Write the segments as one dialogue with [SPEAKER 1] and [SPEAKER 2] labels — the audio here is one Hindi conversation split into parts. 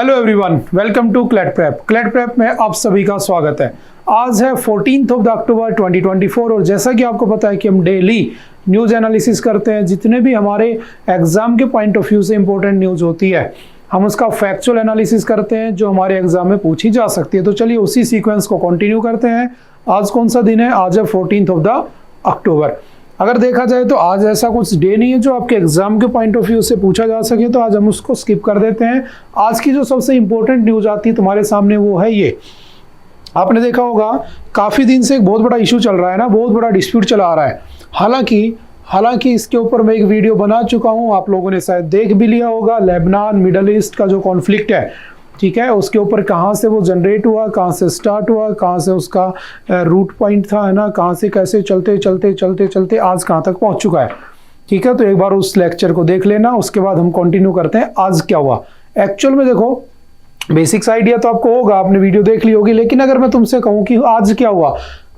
[SPEAKER 1] Hello everyone, welcome to CLAT prep में आप सभी का स्वागत है। आज है 14 अक्टूबर 2024 और जैसा कि आपको पता है कि हम डेली न्यूज़ एनालिसिस करते हैं। जितने भी हमारे एग्जाम के पॉइंट ऑफ व्यू से इंपॉर्टेंट न्यूज़ होती है हम उसका फैक्चुअल एनालिसिस करते हैं जो हमारे एग्जाम में पूछी जा सकती है। तो चलिए उसी सीक्वेंस को कंटिन्यू करते हैं। आज कौन सा दिन है? आज है 14 अक्टूबर। अगर देखा जाए तो आज ऐसा कुछ डे नहीं है जो आपके एग्जाम के पॉइंट ऑफ व्यू से पूछा जा सके, तो आज हम उसको स्किप कर देते हैं। आज की जो सबसे इंपॉर्टेंट न्यूज आती है तुम्हारे सामने वो है ये। आपने देखा होगा काफी दिन से एक बहुत बड़ा इशू चल रहा है ना, बहुत बड़ा डिस्प्यूट चला आ रहा है। हालांकि इसके ऊपर मैं एक वीडियो बना चुका हूं, आप लोगों ने शायद देख भी लिया होगा। लेबनान मिडल ईस्ट का जो कॉन्फ्लिक्ट है, ठीक है, उसके ऊपर कहाँ से वो जनरेट हुआ, कहाँ से स्टार्ट हुआ, कहाँ से उसका रूट पॉइंट था, है ना, कहाँ से कैसे चलते चलते आज कहाँ तक पहुँच चुका है। ठीक है, तो एक बार उस लेक्चर को देख लेना, उसके बाद हम कंटिन्यू करते हैं आज क्या हुआ। एक्चुअल में देखो बेसिक्स आइडिया तो आपको होगा, आपने वीडियो देख ली होगी, लेकिन अगर मैं तुमसे कहूँ कि आज क्या हुआ,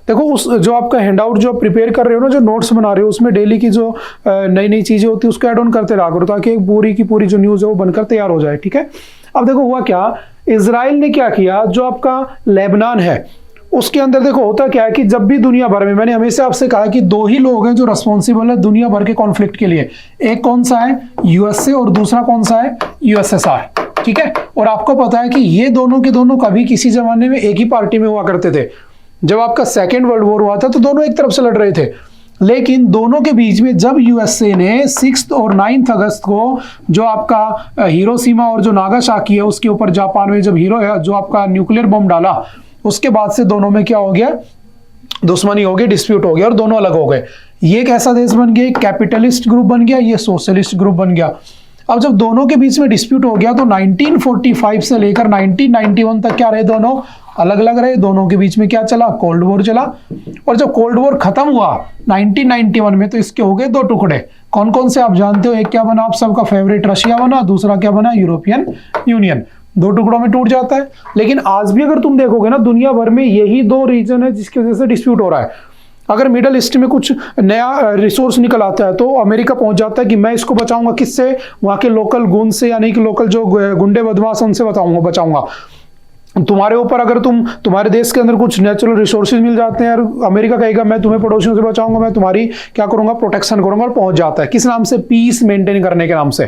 [SPEAKER 1] देखो उस जो आपका हैंडआउट जो प्रिपेयर कर रहे हो ना, जो नोट्स बना रहे हो, उसमें डेली की जो नई नई चीजें होती है उसको ऐड ऑन करते रहा करो ताकि एक पूरी की पूरी जो न्यूज़ है वो बनकर तैयार हो जाए। ठीक है, अब देखो हुआ क्या, इजराइल ने क्या किया, जो आपका लेबनान है उसके अंदर देखो होता क्या है कि जब भी दुनिया भर में, मैंने हमेशा आपसे कहा कि दो ही लोग हैं जो रिस्पॉन्सिबल है दुनिया भर के कॉन्फ्लिक्ट के लिए। एक कौन सा है? यूएसए, और दूसरा कौन सा है? यूएसएसआर। ठीक है, और आपको पता है कि ये दोनों के दोनों कभी किसी जमाने में एक ही पार्टी में हुआ करते थे। जब आपका सेकेंड वर्ल्ड वॉर हुआ था तो दोनों एक तरफ से लड़ रहे थे, लेकिन दोनों के बीच में जब यूएसए ने 6 और 9 अगस्त को जो आपका हिरोशिमा और जो नागासाकी है उसके ऊपर जापान में जब जो आपका न्यूक्लियर बम डाला, उसके बाद से दोनों में क्या हो गया, दुश्मनी हो गई, डिस्प्यूट हो गया और दोनों अलग हो गए। ये कैसा देश बन गया? कैपिटलिस्ट ग्रुप बन गया, ये सोशलिस्ट ग्रुप बन गया। अब जब दोनों के बीच में डिस्प्यूट हो गया तो 1945 से लेकर 1991 तक क्या रहे, दोनों अलग अलग रहे। दोनों के बीच में क्या चला? कोल्ड वॉर चला। और जब कोल्ड वॉर खत्म हुआ 1991 में तो इसके हो गए दो टुकड़े। कौन कौन से आप जानते हो? एक क्या बना आप सबका फेवरेट? रशिया बना। दूसरा क्या बना? European union. दो टुकड़ों में टूट जाता है। लेकिन आज भी अगर तुम देखोगे ना, दुनिया भर में यही दो रीजन है जिसकी वजह से डिस्प्यूट हो रहा है। अगर मिडल ईस्ट में कुछ नया रिसोर्स निकल आता है तो अमेरिका पहुंच जाता है कि मैं इसको बचाऊंगा, किससे? वहां के लोकल गुंड से, यानी कि लोकल जो गुंडे बदमाश उनसे बचाऊंगा। तुम्हारे ऊपर अगर तुम्हारे देश के अंदर कुछ नेचुरल रिसोर्सेज मिल जाते हैं और अमेरिका कहेगा मैं तुम्हें पड़ोसियों से बचाऊंगा, मैं तुम्हारी क्या करूंगा, प्रोटेक्शन करूंगा, और पहुंच जाता है। किस नाम से? पीस मेंटेन करने के नाम से।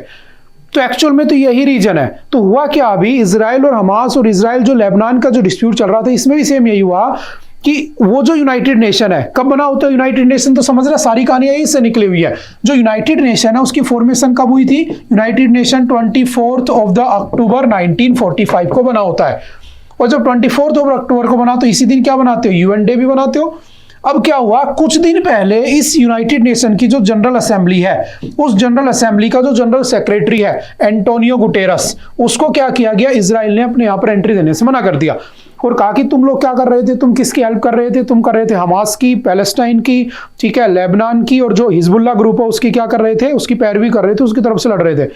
[SPEAKER 1] तो एक्चुअल में तो यही रीजन है। तो हुआ क्या, अभी इजराइल और हमास और इजराइल जो लेबनान का जो डिस्प्यूट चल रहा था, इसमें भी सेम यही हुआ कि वो जो यूनाइटेड नेशन है, कब बना होता है यूनाइटेड नेशन? तो समझ रहे, सारी कहानी यही से निकली हुई है। जो यूनाइटेड नेशन है उसकी फॉर्मेशन कब हुई थी? यूनाइटेड नेशन 24 अक्टूबर 1945 को बना होता है। और जब 24 अक्टूबर को बना तो इसी दिन क्या बनाते हो? यूएन डे भी बनाते हो। अब क्या हुआ, कुछ दिन पहले इस यूनाइटेड नेशन की जो जनरल असेंबली है, उस जनरल असेंबली का जो जनरल सेक्रेटरी है एंटोनियो गुटेरस, उसको क्या किया गया, इजराइल ने अपने यहाँ पर एंट्री देने से मना कर दिया और कहा कि तुम लोग क्या कर रहे थे, तुम किसकी हेल्प कर रहे थे? तुम कर रहे थे हमास की, पैलेस्टाइन की, ठीक है, लेबनान की, और जो हिजबुल्लाह ग्रुप है उसकी क्या कर रहे थे, उसकी पैरवी कर रहे थे, उसकी तरफ से लड़ रहे थे।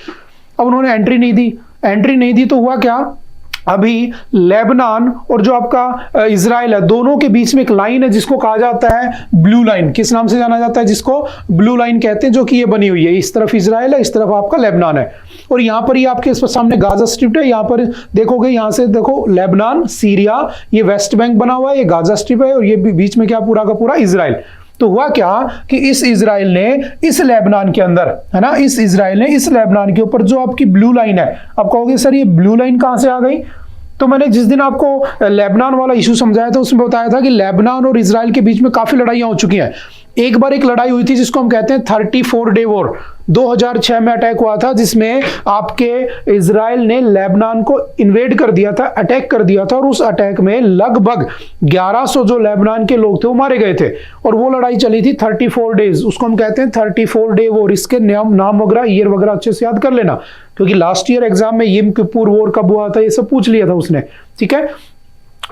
[SPEAKER 1] अब उन्होंने एंट्री नहीं दी तो हुआ क्या, अभी लेबनान और जो आपका इजराइल है, दोनों के बीच में एक लाइन है जिसको कहा जाता है ब्लू लाइन। किस नाम से जाना जाता है? जिसको ब्लू लाइन कहते हैं, जो कि ये बनी हुई है। इस तरफ इजराइल है, इस तरफ आपका लेबनान है, और यहाँ पर ये आपके सामने गाजा स्ट्रिप है। यहाँ पर देखोगे, यहाँ से देखो लेबनान, सीरिया, ये वेस्ट बैंक बना हुआ है, ये गाजा स्ट्रिप है, और ये बीच में क्या पूरा का पूरा इजराइल। तो हुआ क्या कि इस इजराइल ने इस लेबनान के अंदर, है ना, इस इजराइल ने इस लेबनान के ऊपर जो आपकी ब्लू लाइन है, आप कहोगे सर ये ब्लू लाइन कहां से आ गई? तो मैंने जिस दिन आपको लेबनान वाला इशू समझाया था उसमें बताया था कि लेबनान और इजराइल के बीच में काफी लड़ाइयां हो चुकी हैं। एक बार एक लड़ाई हुई थी जिसको हम कहते हैं 34 डे वॉर, 2006 में अटैक हुआ था, जिसमें आपके इजराइल ने लेबनान को इन्वेड कर दिया था, अटैक कर दिया था, और उस अटैक में लगभग 1100 जो लेबनान के लोग थे वो मारे गए थे। और वो लड़ाई चली थी 34 डेज, उसको हम कहते हैं 34 डे वॉर। इसके नाम वगैरह, ईयर वगैरह अच्छे से याद कर लेना, क्योंकि लास्ट ईयर एग्जाम में यम किपुर वॉर कब हुआ था ये सब पूछ लिया था उसने। ठीक है,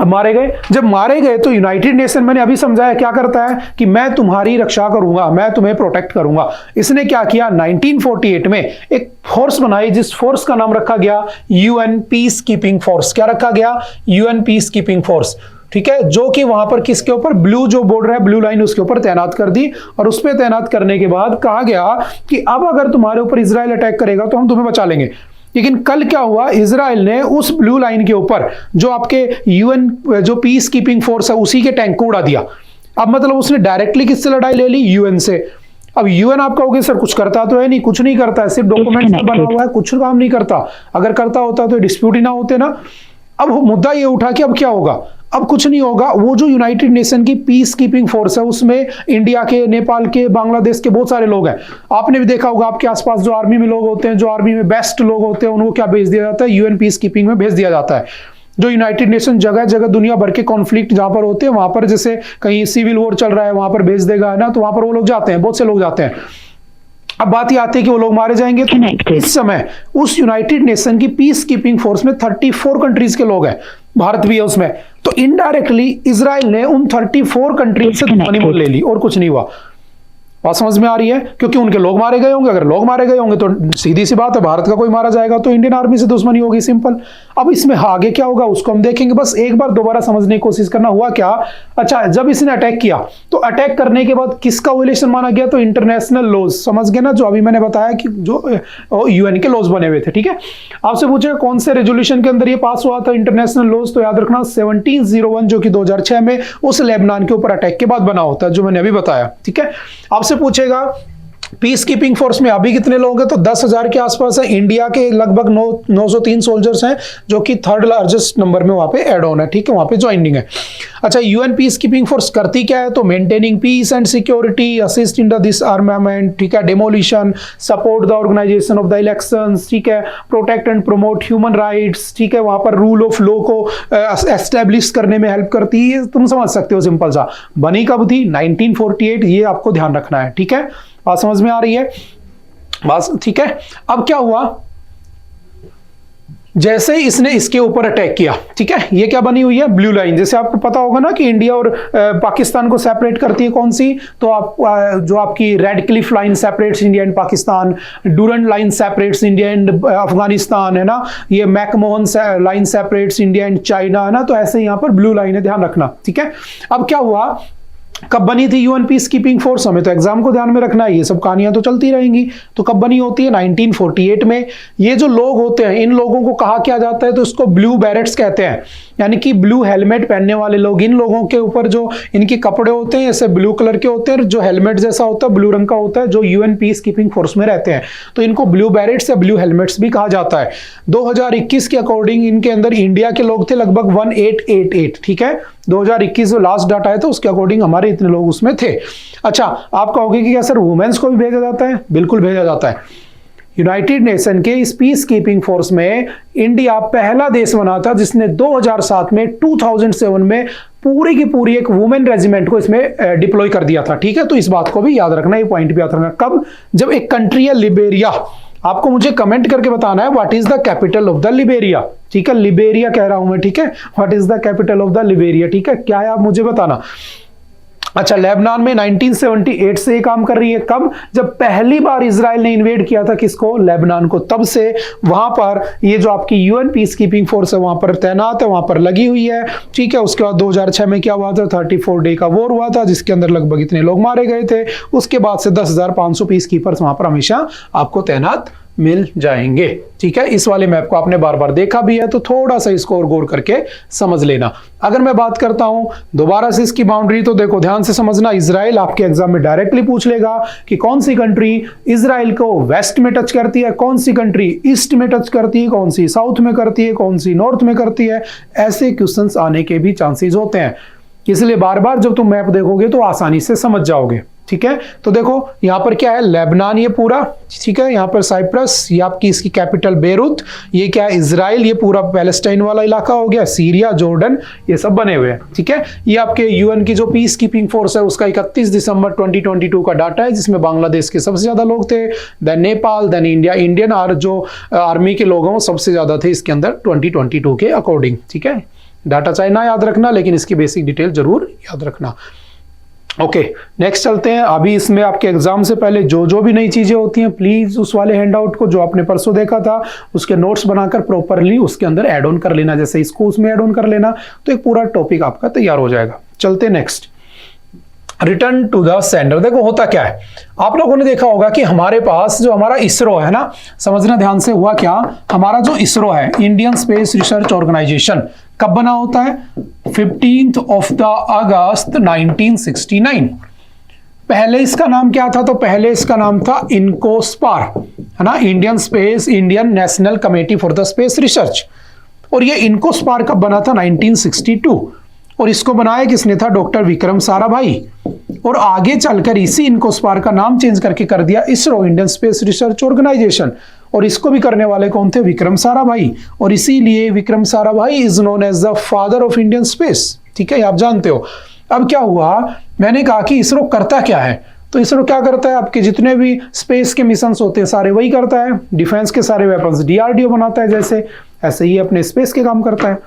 [SPEAKER 1] अब मारे गए, जब मारे गए तो यूनाइटेड नेशन, मैंने अभी समझाया क्या करता है कि मैं तुम्हारी रक्षा करूंगा, मैं तुम्हें प्रोटेक्ट करूंगा। इसने क्या किया, 1948 में एक फोर्स बनाई जिस फोर्स का नाम रखा गया यूएन पीस कीपिंग फोर्स। क्या रखा गया? UN peace keeping force. ठीक है, जो कि वहां पर किसके ऊपर, ब्लू जो बॉर्डर है, ब्लू लाइन, उसके ऊपर तैनात कर दी। और उस पर तैनात करने के बाद कहा गया कि अब अगर तुम्हारे ऊपर इजराइल अटैक करेगा तो हम तुम्हें बचा लेंगे। लेकिन कल क्या हुआ, इजराइल ने उस ब्लू लाइन के ऊपर जो आपके यूएन जो पीस कीपिंग फोर्स है उसी के टैंक को उड़ा दिया। अब मतलब उसने डायरेक्टली किससे लड़ाई ले ली, यूएन से। अब यूएन आप कहोगे सर कुछ करता तो है नहीं, कुछ नहीं करता है, सिर्फ डॉक्यूमेंट में बना हुआ है, कुछ काम नहीं करता। अगर करता होता तो डिस्प्यूट ही ना होते ना। अब मुद्दा ये उठा कि अब क्या होगा, अब कुछ नहीं होगा। वो जो यूनाइटेड नेशन की पीस कीपिंग फोर्स है उसमें इंडिया के, नेपाल के, बांग्लादेश के बहुत सारे लोग हैं। आपने भी देखा होगा आपके आसपास जो आर्मी में लोग होते हैं, जो आर्मी में बेस्ट लोग होते हैं, उनको क्या भेज दिया जाता है, यूएन पीस कीपिंग में भेज दिया जाता है। जो यूनाइटेड नेशन जगह जगह दुनिया भर के कॉन्फ्लिक्ट जहां पर होते हैं वहां पर, जैसे कहीं सिविल वॉर चल रहा है वहां पर भेज देगा, है ना, तो वहां पर वो लोग जाते हैं, बहुत से लोग जाते हैं। अब बात ये आती है कि वो लोग मारे जाएंगे, तो इस समय उस यूनाइटेड नेशन की पीस कीपिंग फोर्स में 34 कंट्रीज के लोग हैं, भारत भी है उसमें। तो इनडायरेक्टली इजराइल ने उन 34 कंट्रीज से दुश्मनी मोल ले ली और कुछ नहीं हुआ। बात समझ में आ रही है, क्योंकि उनके लोग मारे गए होंगे। अगर लोग मारे गए होंगे तो सीधी सी बात है, भारत का कोई मारा जाएगा तो इंडियन आर्मी से दुश्मनी होगी, सिंपल। अब इसमें आगे क्या होगा उसको हम देखेंगे, बस एक बार दोबारा समझने की कोशिश करना। हुआ क्या, अच्छा जब इसने अटैक किया तो अटैक करने के बाद किसका वायलेशन माना गया, तो इंटरनेशनल लॉज, समझ गए ना, जो अभी मैंने बताया कि जो यूएन के लॉज बने हुए थे, ठीक है। आपसे पूछेगा कौन से रेजोल्यूशन के अंदर ये पास हुआ था इंटरनेशनल लॉज, तो याद रखना 1701 जो कि 2006 में उस लेबनान के ऊपर अटैक के बाद बना होता है, जो मैंने अभी बताया, ठीक है। आपसे पूछेगा पीस कीपिंग फोर्स में अभी कितने लोग हैं, तो 10,000 के आसपास है। इंडिया के लगभग 903 सोल्जर्स हैं, जो कि थर्ड लार्जेस्ट नंबर में वहां पे ऐड ऑन है, ठीक है, वहां पे ज्वाइनिंग है। अच्छा, यूएन पीस कीपिंग फोर्स करती क्या है, तो maintaining peace and security, assist in the disarmament, ठीक है, demolition, support the organisation of the elections, ठीक है, protect and promote human rights, ठीक है, वहां पर रूल ऑफ लॉ को एस्टेब्लिश करने में हेल्प करती है। तुम समझ सकते हो, सिंपल सा। बनी कब थी, 1948, ये आपको ध्यान रखना है, ठीक है। बात समझ में आ रही है, बस ठीक है। अब क्या हुआ, जैसे ही इसने इसके ऊपर अटैक किया, ठीक है, ये क्या बनी हुई है, ब्लू लाइन। जैसे आपको पता होगा ना कि इंडिया और पाकिस्तान को सेपरेट करती है कौन सी, तो आप जो आपकी red Cliff line separates India and Pakistan, Durand line separates India and Afghanistan, है ना, ये McMahon line separates India and China, है ना। तो ऐसे यहां पर ब्लू लाइन है, ध्यान रखना, ठीक है। अब क्या हुआ, कब बनी थी यूएन पीस कीपिंग फोर्स, हमें तो एग्जाम को ध्यान में रखना है, ये सब कहानियां तो चलती रहेंगी। तो कब बनी होती है, 1948 में। ये जो लोग होते हैं, इन लोगों को कहा क्या जाता है, तो इसको ब्लू बैरेट्स कहते हैं, यानी कि ब्लू हेलमेट पहनने वाले लोग। इन लोगों के ऊपर जो इनके कपड़े होते हैं ऐसे ब्लू कलर के होते हैं, जो हेलमेट जैसा होता है ब्लू रंग का होता है, जो यूएन पीस कीपिंग फोर्स में रहते हैं, तो इनको ब्लू बैरेट्स या ब्लू हेलमेट्स भी कहा जाता है। 2021 के अकॉर्डिंग इनके अंदर इंडिया के लोग थे लगभग 1888, ठीक है। 2021 जो लास्ट डाटा है तो उसके अकॉर्डिंग हमारे इतने लोग उसमें थे। अच्छा, आप कहोगे कि क्या सर वुमेन्स को भी भेजा जाता है, बिल्कुल भेजा जाता है। यूनाइटेड नेशन के इस पीस कीपिंग फोर्स में इंडिया पहला देश बना था जिसने 2007 में 2007 में पूरी की पूरी एक वुमेन रेजिमेंट को इसमें डिप्लॉय कर दिया था, ठीक है। तो इस बात को भी याद रखना, ये पॉइंट भी याद रखना। कब, जब एक कंट्री है लिबेरिया, आपको मुझे कमेंट करके बताना है what is the capital of the Liberia, ठीक है, लिबेरिया कह रहा हूं मैं, ठीक है, what is the capital of the Liberia, ठीक है, क्या है आप मुझे बताना। अच्छा, लेबनान में 1978 से ये काम कर रही है। कब, जब पहली बार इजराइल ने इन्वेड किया था किसको, लेबनान को, तब से वहां पर ये जो आपकी यूएन पीस कीपिंग फोर्स है वहां पर तैनात है, वहां पर लगी हुई है, ठीक है। उसके बाद 2006 में क्या हुआ था, 34 डे का वॉर हुआ था जिसके अंदर लगभग इतने लोग मारे गए थे। उसके बाद से 10,500 पीस कीपर्स वहां पर हमेशा आपको तैनात मिल जाएंगे, ठीक है। इस वाले मैप को आपने बार बार देखा भी है तो थोड़ा सा इसको और गौर करके समझ लेना। अगर मैं बात करता हूं दोबारा से इसकी बाउंड्री, तो देखो ध्यान से समझना। इजराइल आपके एग्जाम में डायरेक्टली पूछ लेगा कि कौन सी कंट्री इजराइल को वेस्ट में टच करती है, कौन सी कंट्री ईस्ट में टच करती है, कौन सी साउथ में करती है, कौन सी नॉर्थ में करती है। ऐसे क्वेश्चंस आने के भी चांसेस होते हैं, इसलिए बार बार जब तुम मैप देखोगे तो आसानी से समझ जाओगे, ठीक है। तो देखो यहां पर क्या है, लेबनान ये पूरा, ठीक है, यहां पर साइप्रस, ये आपकी इसकी कैपिटल बेरूत, ये क्या है इजराइल, ये पूरा पैलेस्टाइन वाला इलाका हो गया, सीरिया, जॉर्डन, ये सब बने हुए हैं, ठीक है। ये आपके यूएन की जो पीस कीपिंग फोर्स है उसका 31 दिसंबर 2022 का डाटा है, जिसमें बांग्लादेश के सबसे ज्यादा लोग थे, then Nepal, then India. Indian जो आर्मी के लोग हैं वो सबसे ज्यादा थे इसके अंदर 2022 के अकॉर्डिंग, ठीक है। डाटा चाहे ना याद रखना लेकिन इसकी बेसिक डिटेल जरूर याद रखना। ओके, नेक्स्ट चलते हैं। अभी इसमें आपके एग्जाम से पहले जो भी नई चीजें होती हैं प्लीज उस वाले हैंडआउट को जो आपने परसों देखा था उसके नोट्स बनाकर प्रॉपरली उसके अंदर ऐड ऑन कर लेना, जैसे इसको उसमें ऐड ऑन कर लेना तो एक पूरा टॉपिक आपका तैयार हो जाएगा। चलते next. Return to the sender. देखो होता क्या है, आप लोगों ने देखा होगा कि हमारे पास जो हमारा इसरो है ना, समझना ध्यान से, हुआ क्या, हमारा जो इसरो है, इंडियन स्पेस रिसर्च ऑर्गेनाइजेशन, कब बना होता है, 15 अगस्त 1969। पहले इसका नाम क्या था, तो पहले इसका नाम था इनकोस्पार, है ना, Indian national committee for the space research. और ये इनकोस्पार कब बना था, 1962। और इसको बनाया किसने था, डॉक्टर विक्रम साराभाई। और आगे चलकर इसी इनकोस्पार का नाम चेंज करके कर दिया ISRO, Indian space research organisation. और इसको भी करने वाले कौन थे, विक्रम साराभाई। और इसीलिए Vikram Sarabhai is known as the father of Indian space. ठीक है, आप जानते हो। अब क्या हुआ, मैंने कहा कि इसरो करता क्या है, तो इसरो क्या करता है, आपके जितने भी स्पेस के मिशंस होते हैं सारे वही करता है। डिफेंस के सारे वेपन्स डीआरडीओ बनाता है, जैसे ऐसे ही अपने स्पेस के काम करता है।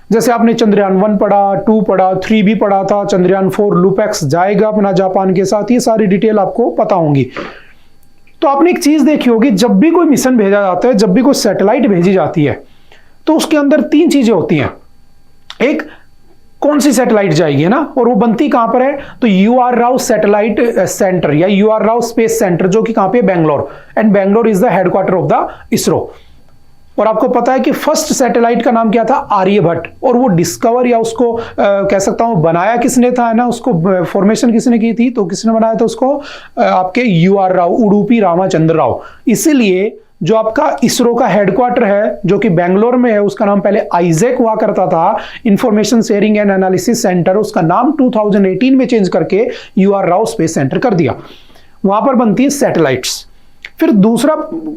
[SPEAKER 1] जैसे आपने चंद्रयान 1 पढ़ा, 2 पढ़ा, 3 भी पढ़ा था, चंद्रयान 4 लूपेक्स जाएगा अपना जापान के साथ, ये सारी डिटेल आपको पता होंगी। तो आपने एक चीज देखी होगी, जब भी कोई मिशन भेजा जाता है, जब भी कोई सैटेलाइट भेजी जाती है, तो उसके अंदर 3 चीजें होती हैं। एक, कौन सी सैटेलाइट जाएगी, है ना, और वो बनती कहां पर है, तो UR राव सैटेलाइट सेंटर या UR राव स्पेस सेंटर, जो कि कहां पे, Bangalore. And Bangalore is the headquarter of the ISRO. और आपको पता है कि फर्स्ट सैटेलाइट का नाम क्या था, आर्यभट्ट। और वो डिस्कवर या उसको कह सकता हूं बनाया किसने था, है ना, उसको फॉर्मेशन किसने की थी, तो किसने बनाया था उसको, आपके UR राव, उडुपी रामचंद्र राव। इसीलिए जो आपका इसरो का हेडक्वार्टर है, जो कि बेंगलोर में है, उसका नाम पहले आइजैक हुआ करता था, information sharing and analysis centre. उसका नाम 2018 में चेंज करके UR राव स्पेस सेंटर कर दिया। वहां पर बनती है सैटेलाइट्स। फिर दूसरा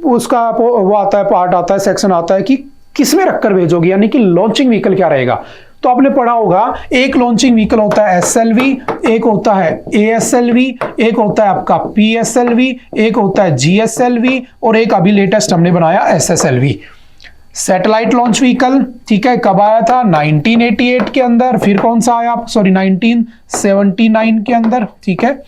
[SPEAKER 1] उसका वो आता है, पार्ट आता है, सेक्शन आता है कि किसमें रखकर भेजोगे, यानी कि लॉन्चिंग व्हीकल क्या रहेगा। तो आपने पढ़ा होगा, एक लॉन्चिंग व्हीकल होता है SLV, एक होता है ASLV, एक होता है आपका PSLV, एक होता है GSLV, और एक अभी लेटेस्ट हमने बनाया SSLV, सैटेलाइट लॉन्च व्हीकल। ठीक है, कब आया था, 1988 के अंदर। फिर कौन सा आया, 1979 के अंदर। ठीक है,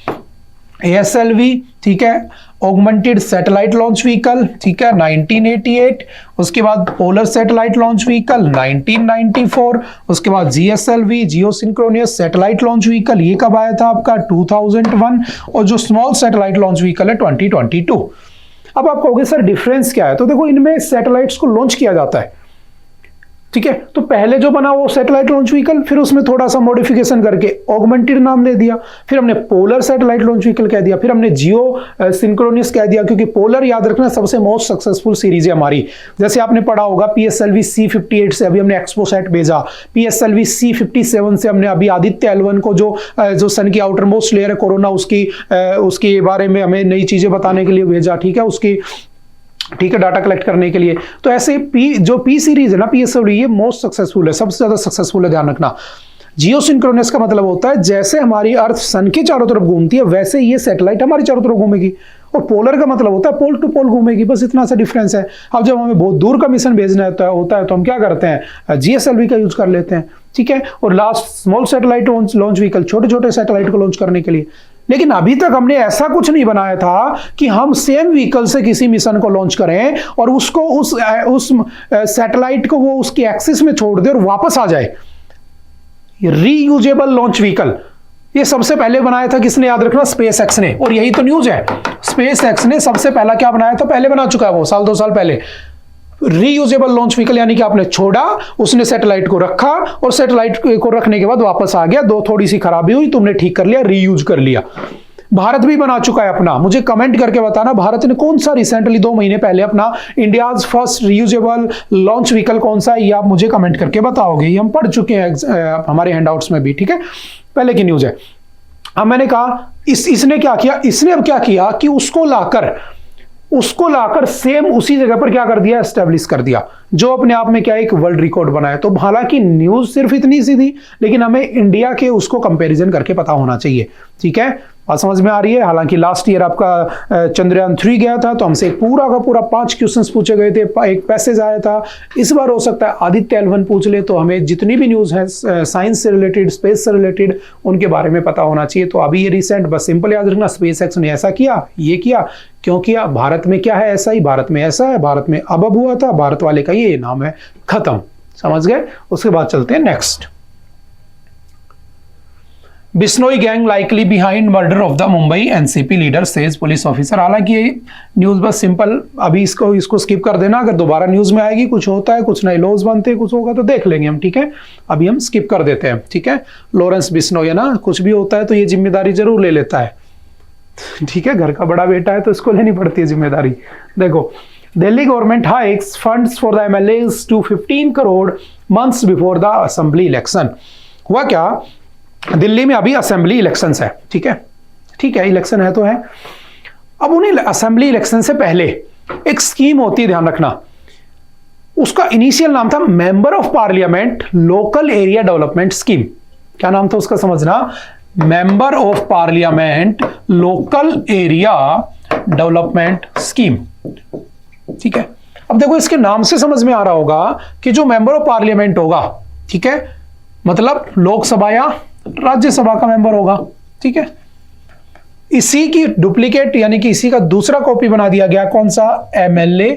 [SPEAKER 1] ASLV, ठीक है, ऑगमेंटेड सैटेलाइट लॉन्च व्हीकल, ठीक है, 1988। उसके बाद पोलर सैटेलाइट लॉन्च व्हीकल 1994। उसके बाद GSLV, जियो सिंक्रोनियस सैटेलाइट लॉन्च व्हीकल, ये कब आया था आपका, 2001। और जो स्मॉल सैटेलाइट लॉन्च व्हीकल है 2022। अब आप कहोगे सर डिफरेंस क्या है, तो देखो इनमें सैटेलाइट्स को लॉन्च किया जाता है। ठीक है, तो पहले जो बना वो सैटेलाइट लॉन्च व्हीकल, फिर उसमें थोड़ा सा मॉडिफिकेशन करके ऑगमेंटेड नाम दे दिया, फिर हमने पोलर सैटेलाइट लॉन्च व्हीकल कह दिया, फिर हमने जियो सिंक्रोनियस कह दिया, क्योंकि पोलर याद रखना सबसे मोस्ट सक्सेसफुल सीरीज है हमारी। जैसे आपने पढ़ा होगा PSLV C58 से अभी हमने एक्सपोसैट भेजा, PSLV C57 से हमने अभी आदित्य L1 को जो सन की आउटर मोस्ट लेयर है कोरोना, उसके बारे में हमें नई चीजें बताने के लिए भेजा। ठीक है, उसकी, ठीक है, डाटा कलेक्ट करने के लिए। तो ऐसे जो P सीरीज है ना, PSLV, ये मोस्ट सक्सेसफुल है, सबसे ज्यादा सक्सेसफुल है, ध्यान रखना। जियो सिंक्रोनस का मतलब होता है जैसे हमारी अर्थ सन के चारों तरफ घूमती है, वैसे ये सैटेलाइट हमारी चारों तरफ घूमेगी। और पोलर का मतलब होता है पोल टू पोल घूमेगी, बस इतना सा डिफरेंस है। अब जब हमें बहुत दूर का मिशन भेजना होता है तो हम क्या करते हैं, GSLV का यूज कर लेते हैं। ठीक है, और last small satellite launch vehicle, छोटे छोटे सैटेलाइट को लॉन्च करने के लिए। लेकिन अभी तक हमने ऐसा कुछ नहीं बनाया था कि हम सेम व्हीकल से किसी मिशन को लॉन्च करें और उसको उस सैटेलाइट को वो उसकी एक्सिस में छोड़ दे और वापस आ जाए। रीयूजेबल लॉन्च व्हीकल ये सबसे पहले बनाया था किसने, याद रखना, स्पेस एक्स ने। और यही तो न्यूज है, स्पेस एक्स ने सबसे पहला क्या बनाया था, पहले बना चुका है वो, 2 साल पहले। रीयूजेबल लॉन्च व्हीकल, यानी कि आपने छोड़ा, उसने सैटेलाइट को रखा और सैटेलाइट को रखने के बाद वापस आ गया, थोड़ी सी खराबी हुई, तुमने ठीक कर लिया, रीयूज कर लिया। भारत भी बना चुका है अपना। मुझे कमेंट करके बताना भारत ने कौन सा रिसेंटली 2 महीने पहले अपना India's first reusable launch vehicle कौन सा है, ये आप मुझे कमेंट करके बताओगे। ये हम पढ़ चुके हैं हमारे हैंडआउट्स में भी। ठीक है, पहले की न्यूज है। अब मैंने कहा इसने क्या किया, इसने अब क्या किया कि उसको लाकर सेम उसी जगह पर क्या कर दिया, एस्टेब्लिश कर दिया, जो अपने आप में क्या एक वर्ल्ड रिकॉर्ड बनाया। तो हालांकि न्यूज सिर्फ इतनी सी थी, लेकिन हमें इंडिया के उसको कंपैरिजन करके पता होना चाहिए। ठीक है, बात समझ में आ रही है। हालांकि लास्ट ईयर आपका चंद्रयान 3 गया था, तो हमसे पूरा का पूरा 5 क्वेश्चंस पूछे गए थे, एक पैसेज आया था। इस बार हो सकता है आदित्य L1 पूछ ले, तो हमें जितनी भी न्यूज है साइंस से रिलेटेड, स्पेस से रिलेटेड, उनके बारे में पता होना चाहिए। तो अभी ये रिसेंट, बस सिंपल याद रखना, स्पेस एक्स ने ऐसा किया, ये किया, क्यों किया, भारत में क्या है ऐसा ही, भारत में ऐसा है, भारत में अब हुआ था, भारत वाले का ये नाम है, खत्म। समझ गए। उसके बाद चलते हैं next. Bishnoi gang likely behind murder of the Mumbai NCP leader says police officer. हालांकि ये न्यूज बस सिंपल, अभी इसको स्किप कर देना, अगर दोबारा न्यूज में आएगी, कुछ होता है, कुछ नए लॉज बनते हैं, कुछ होगा तो देख लेंगे हम, ठीक है। अभी हम स्किप कर देते हैं, ठीक है। लॉरेंस बिश्नोई है ना, कुछ भी होता है तो ये जिम्मेदारी जरूर ले लेता है, ठीक है। घर का बड़ा बेटा है तो इसको लेनी पड़ती है जिम्मेदारी। देखो, Delhi government hikes funds for the MLAs to 15 crore months before the assembly election. हुआ क्या, दिल्ली में अभी असेंबली इलेक्शंस है, ठीक है, ठीक है, इलेक्शन है तो है। अब उन्हें असेंबली इलेक्शन से पहले एक स्कीम होती है, ध्यान रखना, उसका इनिशियल नाम था member of parliament local area development scheme. क्या नाम था उसका, समझना, member of parliament local area development scheme, ठीक है। अब देखो, इसके नाम से समझ में आ रहा होगा कि जो मेंबर ऑफ पार्लियामेंट होगा, ठीक है, मतलब लोकसभा या राज्यसभा का मेंबर होगा, ठीक है। इसी की डुप्लीकेट यानी कि इसी का दूसरा कॉपी बना दिया गया, कौन सा, एमएलए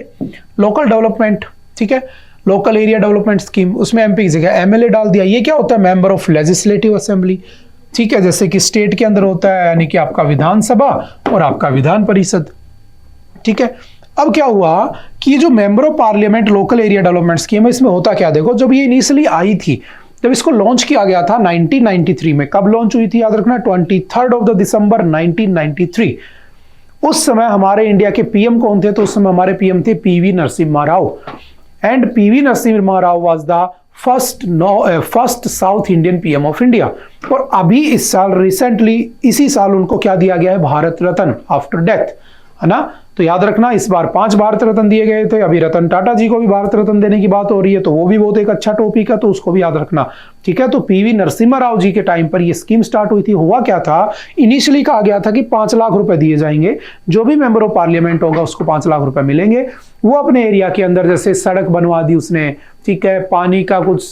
[SPEAKER 1] लोकल डेवलपमेंट, ठीक है, लोकल एरिया डेवलपमेंट स्कीम। उसमें एमपी की जगह एमएलए डाल दिया। ये क्या होता है, मेंबर ऑफ लेजिस्लेटिव असेंबली, ठीक है, जैसे कि स्टेट के अंदर होता है, यानी कि आपका विधानसभा और आपका विधान परिषद, ठीक है। अब क्या हुआ कि जो member of parliament local area development scheme है, इसमें होता क्या, देखो, जब ये इनिशियली आई थी, जब इसको लॉन्च किया गया था 1993 में, कब लॉन्च हुई थी, याद रखना, 23 दिसंबर 1993। उस समय हमारे इंडिया के पीएम कौन थे, तो उस समय हमारे पीएम थे PV Narasimha Rao, and PV Narasimha Rao was the first south Indian PM of India. और अभी इस साल रिसेंटली इसी साल उनको क्या दिया गया है, भारत रत्न आफ्टर डेथ, है ना। तो याद रखना, इस बार 5 भारत रत्न दिए गए थे। अभी रतन टाटा जी को भी भारत रत्न देने की बात हो रही है, तो वो भी बहुत एक अच्छा टॉपिक है, तो उसको भी याद रखना, ठीक है। तो पीवी नरसिम्हा राव जी के टाइम पर ये स्कीम स्टार्ट हुई थी। हुआ क्या था, इनिशियली कहा गया था कि 5 लाख रुपए दिए जाएंगे, जो भी मेंबर ऑफ पार्लियामेंट होगा उसको 5 लाख रुपए मिलेंगे। वो अपने एरिया के अंदर जैसे सड़क बनवा दी उसने, ठीक है, पानी का कुछ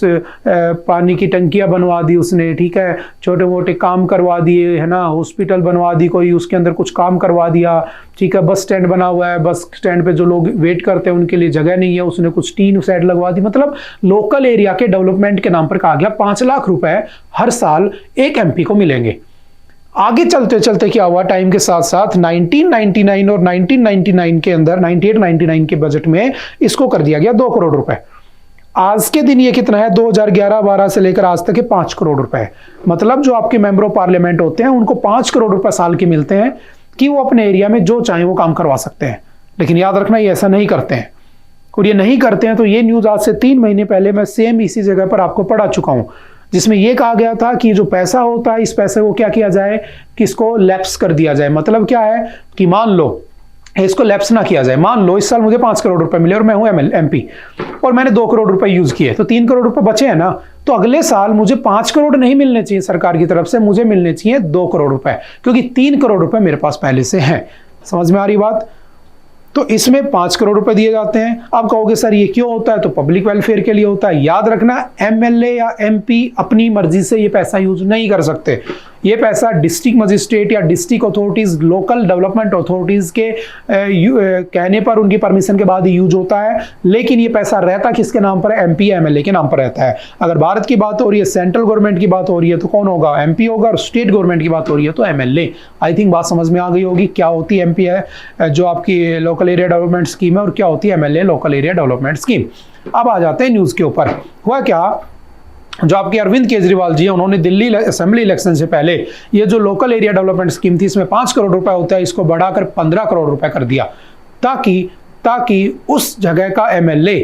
[SPEAKER 1] पानी की टंकियां बनवा दी उसने, ठीक है, छोटे मोटे काम करवा दिए, है ना, हॉस्पिटल बनवा दी कोई, उसके अंदर कुछ काम करवा दिया, ठीक है, बस स्टैंड बना हुआ है, बस स्टैंड पे जो लोग वेट करते हैं उनके लिए जगह नहीं है, उसने कुछ टीन सेट लगवा दी। मतलब लोकल एरिया के डेवलपमेंट के नाम पर कहा गया 5 लाख रुपए हर साल एक एमपी को मिलेंगे। आगे चलते चलते क्या हुआ, टाइम के साथ साथ 1999 और 1999 के अंदर 98-99 के बजट में इसको कर दिया गया 2 करोड़ रुपए। आज के दिन ये कितना है, 2011-12 से लेकर आज तक 5 करोड़ रुपए। मतलब जो आपके मेंबर ऑफ पार्लियामेंट होते हैं उनको 5 करोड़ रुपए साल के मिलते हैं कि वो अपने एरिया में जो चाहे वो काम करवा सकते हैं। लेकिन याद रखना, ये ऐसा नहीं करते हैं, और ये नहीं करते हैं तो ये न्यूज आज से 3 महीने पहले मैं सेम इसी जगह पर आपको पढ़ा चुका हूं, जिसमें यह कहा गया था कि जो पैसा होता है, इस पैसे को क्या किया जाए, कि इसको लैप्स कर दिया जाए। मतलब क्या है कि मान लो इसको लैप्स ना किया जाए, मान लो इस साल मुझे 5 करोड़ रुपए मिले और मैं हूं एमपी और मैंने 2 करोड़ रुपए यूज किए, तो 3 करोड़ रुपए बचे हैं ना, तो अगले साल मुझे 5 करोड़ नहीं मिलने चाहिए सरकार की तरफ से, मुझे मिलने चाहिए 2 करोड़ रुपए, क्योंकि 3 करोड़ रुपए मेरे पास पहले से हैं। समझ में आ रही बात। तो इसमें 5 करोड़ रुपए दिए जाते हैं। आप कहोगे सर ये क्यों होता है, तो पब्लिक वेलफेयर के लिए होता है। याद रखना, एमएलए या एमपी अपनी मर्जी से ये पैसा यूज नहीं कर सकते। ये पैसा डिस्ट्रिक्ट मजिस्ट्रेट या district authorities, local development authorities के कहने पर, उनकी परमिशन के बाद ही यूज होता है। लेकिन ये पैसा रहता किसके नाम पर है, एमपी या एमएलए के नाम पर रहता है। अगर भारत की बात हो रही है, सेंट्रल गवर्नमेंट की बात हो रही है, तो कौन होगा, एमपी होगा, और स्टेट गवर्नमेंट की बात हो रही है तो एमएलए। आई थिंक बात समझ में आ गई होगी क्या होती है एमपी है जो आपकी लोकल एरिया डेवलपमेंट स्कीम है, और क्या होती है MLA local area development scheme. अब आ जाते हैं न्यूज के ऊपर। हुआ क्या, जो आपके अरविंद केजरीवाल जी हैं, उन्होंने दिल्ली असेंबली इलेक्शन से पहले ये जो लोकल एरिया डेवलपमेंट स्कीम थी, इसमें 5 करोड़ रुपए होता है, इसको बढ़ाकर 15 करोड़ रुपए कर दिया, ताकि उस जगह का एमएलए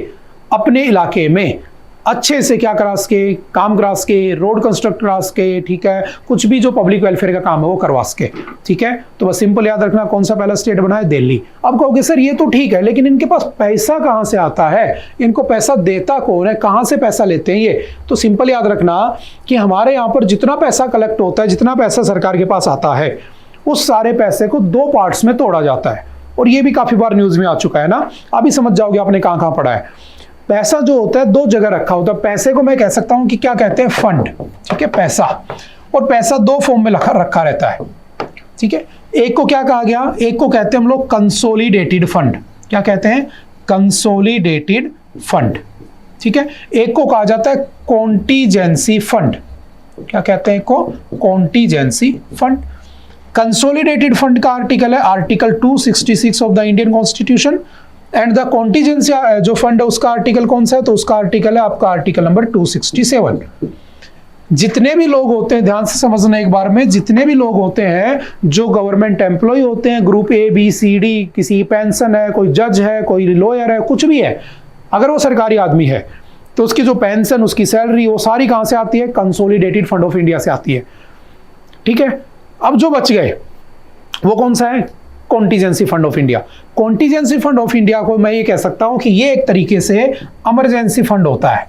[SPEAKER 1] अपने इलाके में अच्छे से क्या करा सके, काम करा सके, रोड कंस्ट्रक्ट करा सके, ठीक है, कुछ भी जो पब्लिक वेलफेयर का काम है वो करवा सके, ठीक है। तो बस सिंपल याद रखना, कौन सा पहला स्टेट बना है, दिल्ली। अब कहोगे सर ये तो ठीक है, लेकिन इनके पास पैसा कहां से आता है, इनको पैसा देता कौन है, कहां से पैसा लेते हैं ये। तो सिंपल याद रखना कि हमारे यहाँ पर जितना पैसा कलेक्ट होता है, जितना पैसा सरकार के पास आता है, उस सारे पैसे को 2 पार्ट्स में तोड़ा जाता है। और ये भी काफी बार न्यूज में आ चुका है ना, अभी समझ जाओगे आपने कहां पढ़ा है। पैसा जो होता है 2 जगह रखा होता है। पैसे को मैं कह सकता हूं कि क्या कहते हैं, फंड, ठीक है, पैसा। और पैसा 2 फॉर्म में रखा रहता है, ठीक है। एक को क्या कहा गया, एक को कहते हैं हम लोग कंसोलिडेटेड फंड। क्या कहते हैं, कंसोलिडेटेड फंड, ठीक है। एक को कहा जाता है कॉन्टीजेंसी फंड, क्या कहते हैं इसको? Contingency fund. कंसोलिडेटेड फंड का आर्टिकल है article 266 of the Indian constitution. And the contingency जो फंड है उसका आर्टिकल कौन सा है? तो उसका आर्टिकल है आपका आर्टिकल नंबर 267। जितने भी लोग होते हैं, ध्यान से समझना एक बार में, जितने भी लोग होते हैं जो गवर्नमेंट एम्प्लॉय होते हैं, group A B C D, किसी पेंशन है, कोई जज है, कोई लॉयर है, कुछ भी है, अगर वो सरकारी आदमी है तो उसकी जो पेंशन, उसकी सैलरी, वो सारी कहां से आती है? कंसोलिडेटेड फंड ऑफ इंडिया से आती है। ठीक है, अब जो बच गए वो कौन सा है? Contingency fund of India. Contingency fund of India को मैं ये कह सकता हूं कि ये एक तरीके से इमरजेंसी फंड होता है।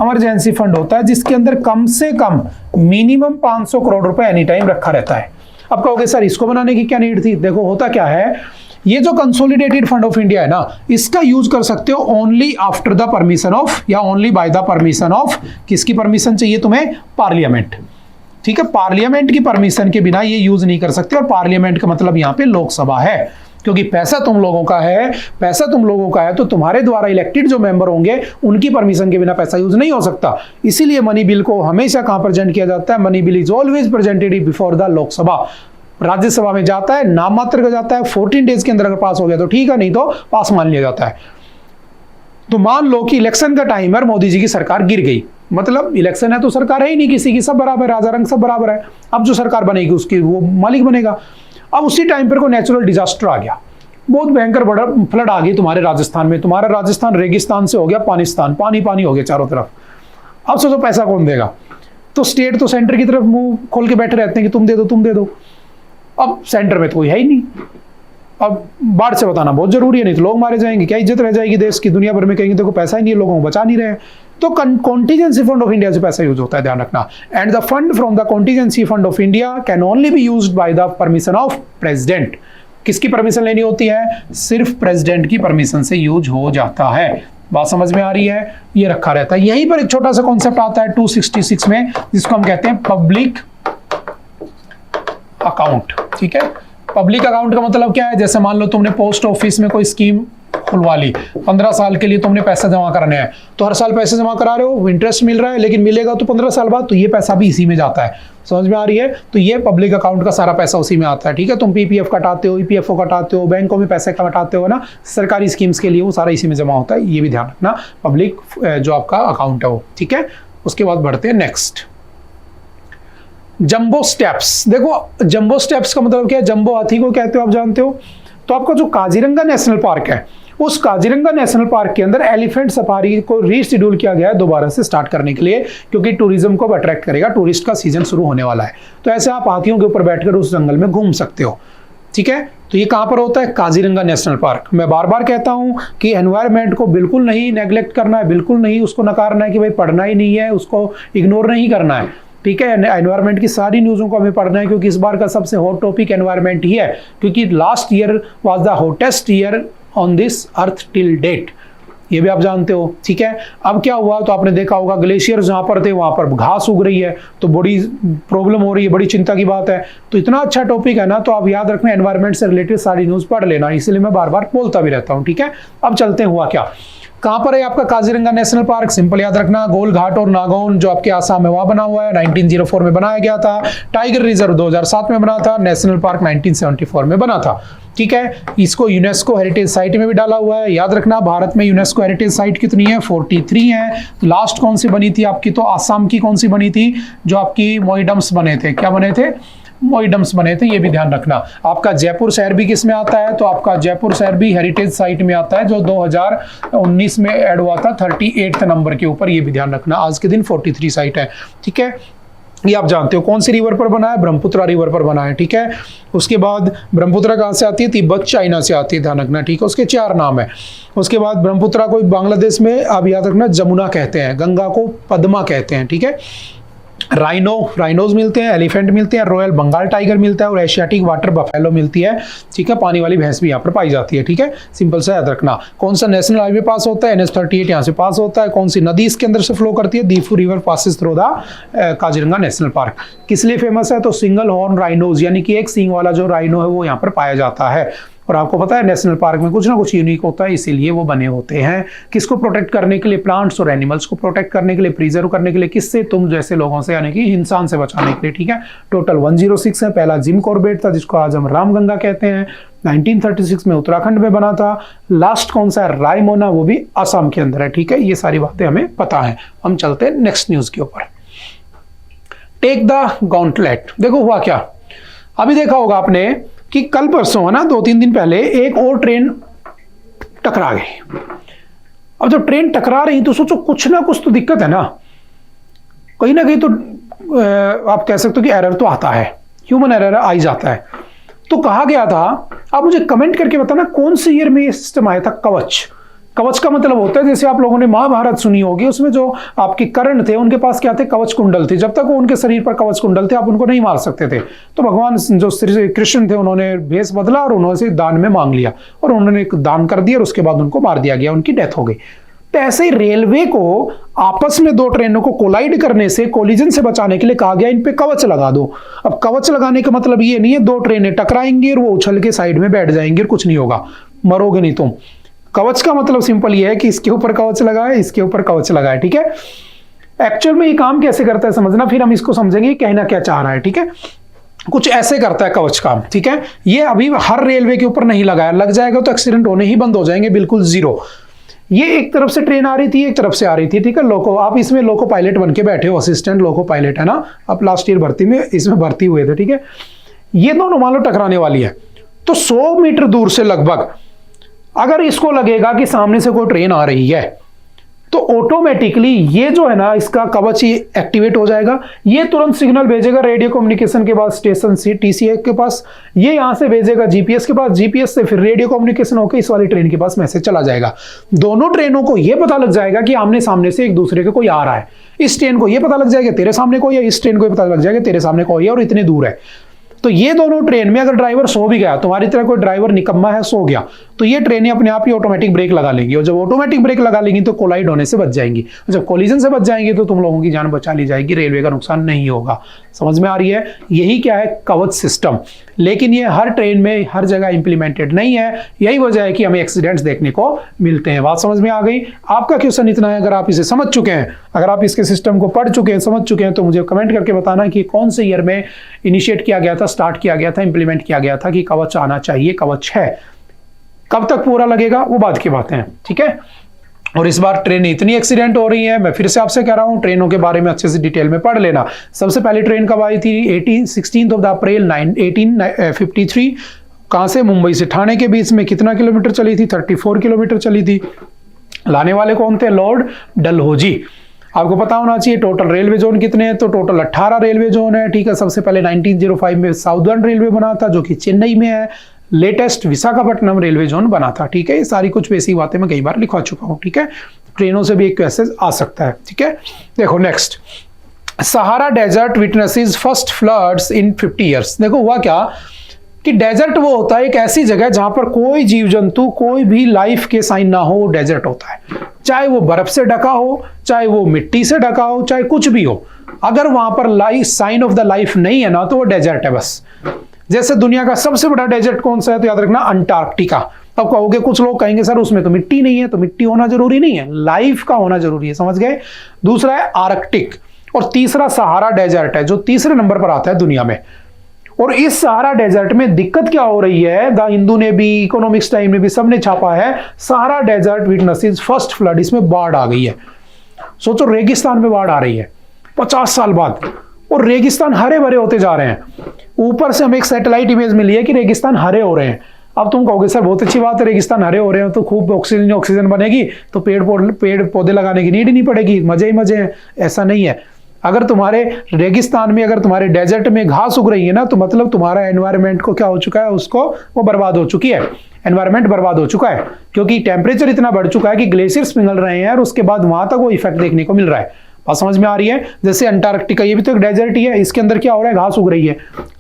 [SPEAKER 1] इमरजेंसी फंड होता है जिसके अंदर कम से कम मिनिमम 500 करोड़ रुपए एनी टाइम रखा रहता है। अब कहोगे सर इसको बनाने की क्या नीड थी? देखो होता क्या है, ये जो कंसोलिडेटेड फंड ऑफ इंडिया है ना, इसका यूज कर सकते हो only after the permission of, या only by the permission of, किसकी परमिशन चाहिए तुम्हें? पार्लियामेंट। ठीक है, पार्लियामेंट की परमिशन के बिना ये यूज नहीं कर सकते। और पार्लियामेंट का मतलब यहाँ पे लोकसभा है, क्योंकि पैसा तुम लोगों का है, पैसा तुम लोगों का है तो तुम्हारे द्वारा इलेक्टेड जो मेंबर होंगे उनकी परमिशन के बिना पैसा यूज नहीं हो सकता। इसीलिए मनी बिल को हमेशा कहां प्रेजेंट किया जाता है? Money bill is always presented before the Lok Sabha. Rajya Sabha में जाता है, नाम मात्र का जाता है, 14 डेज के अंदर अगर पास हो गया तो ठीक है, नहीं तो पास मान लिया जाता है। तो मान लो कि इलेक्शन का टाइम है और मोदी जी की सरकार गिर गई, मतलब इलेक्शन है तो सरकार है ही नहीं किसी की, सब बराबर, राजा रंग सब बराबर है। अब जो सरकार बनेगी उसकी वो मालिक बनेगा। अब उसी टाइम पर कोई नेचुरल डिजास्टर आ गया, बहुत भयंकर बड़ा फ्लड आ गई तुम्हारे राजस्थान में, तुम्हारा राजस्थान रेगिस्तान से हो गया पाकिस्तान, पानी पानी हो गया चारों तरफ। अब सोचो पैसा कौन देगा? तो स्टेट तो सेंटर की तरफ मुंह खोल के बैठे रहते हैं कि तुम दे दो तुम दे दो। अब सेंटर में तो कोई है ही नहीं। अब बाढ़ से बताना बहुत जरूरी है, नहीं तो लोग मारे जाएंगे, क्या इज्जत रह जाएगी देश की? दुनिया भर में कहेंगे देखो पैसा ही नहीं है, लोगों को बचा नहीं रहे। तो कॉन्टीजेंसी फंड ऑफ इंडिया से पैसा यूज होता है, ध्यान रखना। And the fund from the contingency fund of India can only be used by the permission of president. किसकी परमिशन लेनी होती है? सिर्फ प्रेसिडेंट की परमिशन से यूज हो जाता है। बात समझ में आ रही है? ये रखा रहता है। यहीं पर एक छोटा सा कॉन्सेप्ट आता है 266 में, जिसको हम कहते हैं पब्लिक अकाउंट। ठीक है, पब्लिक अकाउंट का मतलब क्या है? जैसे मान लो तुमने पोस्ट ऑफिस में कोई स्कीम खुलवा ली, 15 साल के लिए तुमने पैसा जमा करने हैं, तो हर साल पैसे जमा करा रहे हो, इंटरेस्ट मिल रहा है, लेकिन मिलेगा तो 15 साल बाद, तो ये पैसा भी इसी में जाता है। समझ में आ रही है? तो ये पब्लिक अकाउंट का सारा पैसा उसी में आता है। ठीक है, तुम पीपीएफ कटाते हो, ईपीएफओ कटाते हो, बैंकों में पैसे कटाते हो ना, सरकारी स्कीम्स के लिए, वो सारा इसी में जमा होता है। ये भी ध्यान रखना, पब्लिक जो आपका अकाउंट है वो। ठीक है, उसके बाद बढ़ते हैं नेक्स्ट, जंबो स्टेप्स। देखो जंबो स्टेप्स का मतलब क्या है? जंबो हाथी को कहते हो, आप जानते हो। तो आपका जो काजीरंगा नेशनल पार्क है, उस काजीरंगा नेशनल पार्क के अंदर एलिफेंट सफारी को रीशेड्यूल किया गया है दोबारा से स्टार्ट करने के लिए, क्योंकि टूरिज्म को अट्रैक्ट करेगा, टूरिस्ट का सीजन शुरू होने वाला है। तो ऐसे आप हाथियों के ऊपर बैठकर उस जंगल में घूम सकते हो। ठीक है, तो ये कहां पर होता है? Kaziranga national park. मैं बार बार कहता हूं कि एनवायरनमेंट को बिल्कुल नहीं नेग्लेक्ट करना है, बिल्कुल नहीं उसको नकारना है कि भाई पढ़ना ही नहीं है, उसको इग्नोर नहीं करना है। ठीक है, एनवायरनमेंट की सारी न्यूज़ों को हमें पढ़ना है, क्योंकि इस बार का सबसे हॉट टॉपिक एनवायरनमेंट ही है, क्योंकि last year was the hottest year on this earth till date. ये भी आप जानते हो। ठीक है, अब क्या हुआ? तो आपने देखा होगा ग्लेशियर जहां पर थे वहां पर घास उग रही है, तो बड़ी प्रॉब्लम हो रही है, बड़ी चिंता की बात है। तो इतना अच्छा टॉपिक है ना, तो आप याद रखना, एनवायरनमेंट से रिलेटेड सारी न्यूज़ पढ़ लेना, इसलिए मैं बार बार बोलता भी रहता हूँ। ठीक है, अब चलते हैं, हुआ क्या? कहां पर है आपका काजीरंगा नेशनल पार्क? सिंपल याद रखना, गोलघाट और नागौन जो आपके आसाम में वहां बना हुआ है, 1904 में बनाया गया था। टाइगर रिजर्व 2007 में बना था, नेशनल पार्क 1974 में बना था। ठीक है, इसको यूनेस्को हेरिटेज साइट में भी डाला हुआ है। याद रखना, भारत में यूनेस्को हेरिटेज साइट कितनी है? 43 है। लास्ट कौन सी बनी थी आपकी? तो आसाम की कौन सी बनी थी? जो आपकी मोइडम्स बने थे। क्या बने थे? मोइडम्स बने थे, ये भी ध्यान रखना। आपका जयपुर शहर भी किस में आता है? तो आपका जयपुर शहर भी हेरिटेज साइट में आता है, जो 2019 में ऐड हुआ था 38 नंबर के ऊपर। ये भी ध्यान रखना, आज के दिन 43 साइट है। ठीक है, ये आप जानते हो। कौन सी रिवर पर बना है? ब्रह्मपुत्रा रिवर पर बना है। ठीक है, उसके बाद ब्रह्मपुत्रा कहाँ से आती है? तिब्बत चाइना से आती है, ध्यान रखना। ठीक है, उसके 4 नाम है। उसके बाद ब्रह्मपुत्रा को बांग्लादेश में आप याद रखना जमुना कहते हैं, गंगा को पद्मा कहते हैं। ठीक है, राइनोज मिलते हैं, एलिफेंट मिलते हैं, रॉयल बंगाल टाइगर मिलता है और एशियाटिक वाटर बफेलो मिलती है। ठीक है, पानी वाली भैंस भी यहाँ पर पाई जाती है। ठीक है, सिंपल सा याद रखना। कौन सा नेशनल हाईवे पास होता है? NH38 यहाँ से पास होता है। कौन सी नदी इसके अंदर से फ्लो करती है? Diphu river passes through the Kaziranga national park. किस लिए फेमस है? तो सिंगल हॉर्न राइनोज, यानी कि एक सींग वाला जो राइनो है वो यहाँ पर पाया जाता है। और आपको पता है नेशनल पार्क में कुछ ना कुछ यूनिक होता है, इसीलिए वो बने होते हैं। किसको प्रोटेक्ट करने के लिए? प्लांट्स और एनिमल्स को प्रोटेक्ट करने के लिए, प्रिजर्व करने के लिए। किससे? तुम जैसे लोगों से, यानी कि इंसान से बचाने के लिए, ठीक है। टोटल 106 है। पहला जिम कॉर्बेट था जिसको आज हम रामगंगा कहते हैं, 1936 में उत्तराखंड में बना था। लास्ट कौन सा है? रायमोना, वो भी असम के अंदर है, ठीक है। ये सारी बातें हमें पता है। हम चलते हैं नेक्स्ट न्यूज के ऊपर। Take the gauntlet. देखो हुआ क्या, अभी देखा होगा आपने कि कल परसों है ना, 2-3 दिन पहले एक और ट्रेन टकरा गई। अब जब ट्रेन टकरा रही तो सोचो कुछ ना कुछ तो दिक्कत है ना कहीं तो आप कह सकते हो कि एरर तो आता है, ह्यूमन एरर आ ही जाता है। तो कहा गया था, आप मुझे कमेंट करके बताना कौन से ईयर में ये सिस्टम आया था, कवच। कवच का मतलब होता है, जैसे आप लोगों ने महाभारत सुनी होगी, उसमें जो आपके कर्ण थे उनके पास क्या थे? कवच कुंडल थे। जब तक वो उनके शरीर पर कवच कुंडल थे आप उनको नहीं मार सकते थे। तो भगवान जो श्री कृष्ण थे उन्होंने भेष बदला और उन्होंने दान में मांग लिया और उन्होंने दान कर दिया और उसके बाद उनको मार दिया गया, उनकी डेथ हो गई। तो ऐसे ही रेलवे को आपस में दो ट्रेनों को कोलाइड करने से, कोलिजन से बचाने के लिए कहा गया इन पे कवच लगा दो। अब कवच लगाने का मतलब ये नहीं है दो ट्रेनें टकराएंगी और वो उछल के साइड में बैठ जाएंगी और कुछ नहीं होगा, मरोगे नहीं तुम। कवच का मतलब सिंपल ये है कि इसके ऊपर कवच लगा है, इसके ऊपर कवच लगा है, ठीक है। एक्चुअल में ये काम कैसे करता है समझना, फिर हम इसको समझेंगे कहना क्या चाह रहा है, ठीक है। कुछ ऐसे करता है कवच काम, ठीक है। ये अभी हर रेलवे के ऊपर नहीं लगाया, लग जाएगा तो एक्सीडेंट होने ही बंद हो जाएंगे, बिल्कुल जीरो। ये एक तरफ से ट्रेन आ रही थी, एक तरफ से आ रही थी, ठीक है। लोको, आप इसमें लोको पायलट बन के बैठे हो, असिस्टेंट लोको पायलट है ना, आप लास्ट ईयर भर्ती में इसमें भर्ती हुए थे, ठीक है। ये दोनों मान लो टकराने वाली है, तो 100 मीटर दूर से लगभग अगर इसको लगेगा कि सामने से कोई ट्रेन आ रही है तो ऑटोमेटिकली ये जो है ना इसका कवच ही एक्टिवेट हो जाएगा। ये तुरंत सिग्नल भेजेगा रेडियो कम्युनिकेशन के बाद स्टेशन से टीसीए के पास, ये यहां से भेजेगा जीपीएस के पास, जीपीएस से फिर रेडियो कम्युनिकेशन होकर इस वाली ट्रेन के पास मैसेज चला जाएगा। दोनों ट्रेनों को यह पता लग जाएगा कि आमने सामने से एक दूसरे के कोई आ रहा है। इस ट्रेन को यह पता लग जाएगा तेरे सामने कोई है, इस ट्रेन को पता लग जाएगा तेरे सामने कोई है और इतने दूर है। तो ये दोनों ट्रेन में अगर ड्राइवर सो भी गया, तुम्हारी तरह कोई ड्राइवर निकम्मा है सो गया, तो ये ट्रेनें अपने आप ही ऑटोमेटिक ब्रेक लगा लेंगी और जब ऑटोमेटिक ब्रेक लगा लेंगी तो कोलाइड होने से बच जाएंगी। जब कोलिजन से बच जाएंगी तो तुम लोगों की जान बचा ली जाएगी, रेलवे का नुकसान नहीं होगा। समझ में आ रही है? यही क्या है, कवच सिस्टम। लेकिन ये हर ट्रेन में हर जगह इंप्लीमेंटेड नहीं है, यही वजह है कि हमें एक्सीडेंट्स देखने को मिलते हैं। बात समझ में आ गई? आपका क्वेश्चन इतना है, अगर आप इसे समझ चुके हैं, अगर आप इसके सिस्टम को पढ़ चुके हैं, समझ चुके हैं, तो मुझे कमेंट करके बताना कि कौन से ईयर में इनिशिएट किया गया था, स्टार्ट किया गया था, इंप्लीमेंट किया गया था कि कवच आना चाहिए, कवच है। कब तक पूरा लगेगा वो बाद की बातें हैं, ठीक है। और इस बार ट्रेन इतनी एक्सीडेंट हो रही है, मैं फिर से आपसे कह रहा हूं ट्रेनों के बारे में अच्छे से डिटेल में पढ़ लेना। सबसे पहली ट्रेन कब आई थी? 16 अप्रैल 1853। कहां से? मुंबई से ठाणे के बीच में। कितना किलोमीटर चली थी? 34 किलोमीटर चली थी। लाने वाले कौन थे? लॉर्ड डलहौजी। आपको पता होना चाहिए टोटल रेलवे जोन कितने हैं, तो टोटल 18 रेलवे जोन है, ठीक है। सबसे पहले 1905 में साउदर्न रेलवे बना था जो कि चेन्नई में है। लेटेस्ट विशाखापट्टनम रेलवे जोन बना था, ठीक है। ये सारी कुछ बेसिक बातें मैं कई बार लिखवा चुका हूं, ठीक है। ट्रेनों से भी एक क्वेश्चन आ सकता है, ठीक है। देखो next, Sahara desert witnesses first floods in 50 years. देखो हुआ क्या कि डेजर्ट वो होता है एक ऐसी जगह जहां पर कोई जीव जंतु, कोई भी लाइफ के साइन ना हो, डेजर्ट होता है। चाहे वो बर्फ से ढका हो, चाहे वो मिट्टी से ढका हो, चाहे कुछ भी हो, अगर वहां पर life, sign of the life नहीं है ना, तो वो डेजर्ट है बस। जैसे दुनिया का सबसे बड़ा डेजर्ट कौन सा है, तो याद रखना अंटार्कटिका। अब कहोगे, कुछ लोग कहेंगे सर उसमें तो मिट्टी नहीं है, तो मिट्टी होना जरूरी नहीं है, लाइफ का होना जरूरी है, समझ गए। दूसरा है आर्कटिक और तीसरा सहारा डेजर्ट है जो तीसरे नंबर पर आता है दुनिया में। और इस सहारा डेजर्ट में दिक्कत क्या हो रही है, द हिंदू ने भी, इकोनॉमिक्स टाइम ने भी, सबने छापा है, Sahara desert witnesses first flood. इसमें बाढ़ आ गई है। सोचो रेगिस्तान में बाढ़ आ रही है 50 साल बाद, और रेगिस्तान हरे भरे होते जा रहे हैं। ऊपर से हमें एक सैटेलाइट इमेज मिली है कि रेगिस्तान हरे हो रहे हैं। अब तुम कहोगे सर बहुत अच्छी बात है, रेगिस्तान हरे हो रहे हैं तो खूब ऑक्सीजन बनेगी, तो पेड़ पौधे लगाने की नीड ही नहीं पड़ेगी, मजे ही मजे हैं। ऐसा नहीं है। अगर तुम्हारे रेगिस्तान में, अगर तुम्हारे डेजर्ट में घास उग रही है ना, तो मतलब तुम्हारा एनवायरनमेंट को क्या हो चुका है, उसको वो बर्बाद हो चुकी है, एनवायरनमेंट बर्बाद हो चुका है, क्योंकि टेम्परेचर इतना बढ़ चुका है कि ग्लेशियर्स पिघल रहे हैं और उसके बाद वहां तक वो इफेक्ट देखने को मिल रहा है। बात समझ में आ रही है? जैसे अंटार्कटिका, ये भी तो एक डेजर्ट ही है, इसके अंदर क्या हो रहा है, घास उग रही है।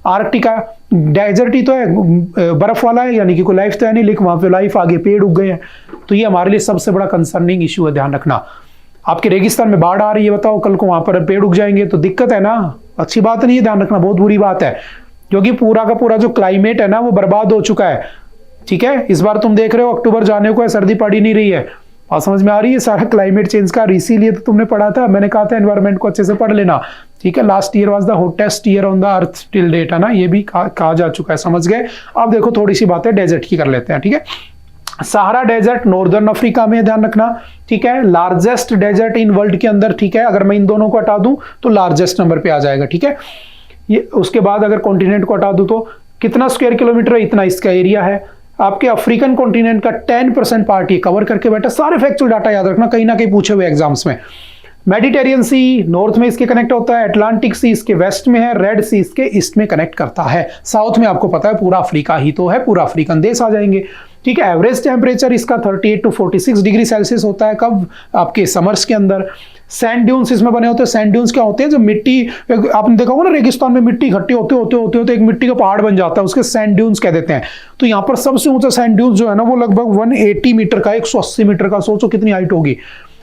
[SPEAKER 1] आर्कटिका डेजर्ट ही तो है, बर्फ वाला है, यानी कि कोई लाइफ तो है नहीं, लेकिन वहां पे लाइफ आगे पेड़ उग गए हैं। तो ये हमारे लिए सबसे बड़ा कंसर्निंग इशू है, ध्यान रखना। आपके रेगिस्तान में बाढ़ आ रही है, बताओ कल को वहां पर पेड़ उग जाएंगे तो दिक्कत है ना, अच्छी बात नहीं है, ध्यान रखना, बहुत बुरी बात है। क्योंकि पूरा का पूरा जो क्लाइमेट है ना वो बर्बाद हो चुका है। ठीक है, इस बार तुम देख रहे हो अक्टूबर जाने को है, सर्दी पड़ ही नहीं रही है। बात समझ में आ रही है? सारा क्लाइमेट चेंज का, इसीलिए तो तुमने पढ़ा था, मैंने कहा था एनवायरनमेंट को अच्छे से पढ़ लेना। ठीक है, last year was the hottest year on the earth till date, है ना, ये भी कहा जा चुका है, समझ गए। अब देखो थोड़ी सी बातें डेजर्ट की कर लेते हैं। ठीक है, सहारा डेजर्ट नॉर्दर्न अफ्रीका में, ध्यान रखना। ठीक है, लार्जेस्ट डेजर्ट इन वर्ल्ड के अंदर। ठीक है, अगर मैं इन दोनों को हटा दूं तो लार्जेस्ट नंबर पे आ जाएगा। ठीक है, ये उसके बाद अगर कॉन्टिनेंट को हटा दूं तो कितना स्क्वायर किलोमीटर है, इतना इसका एरिया है। आपके अफ्रीकन कॉन्टिनेंट का 10% पार्ट ये कवर करके बैठा। सारे फैक्चुअल डाटा याद रखना, कहीं ना कहीं पूछे हुए एग्जाम्स में। मेडिटेरियन सी नॉर्थ में इसके कनेक्ट होता है, अटलांटिक सी इसके वेस्ट में है, रेड सी इसके ईस्ट में कनेक्ट करता है। साउथ में आपको पता है पूरा अफ्रीका ही तो है, पूरा अफ्रीकन देश आ जाएंगे। ठीक है, एवरेज टेम्परेचर इसका 38 to 46 डिग्री सेल्सियस होता है। कब? आपके समर्स के अंदर। सैंड ड्यून्स इसमें बने होते हैं। सैंड ड्यून्स क्या होते हैं? जो मिट्टी, आपने देखा होगा ना रेगिस्तान में मिट्टी इकट्ठी होते होते होते होते एक मिट्टी का पहाड़ बन जाता है, उसके सैंड ड्यून्स कह देते हैं। तो यहाँ पर सबसे ऊंचा सैंड ड्यून्स जो है ना वो लगभग 180 मीटर का, 180 मीटर का। सोचो कितनी हाइट होगी।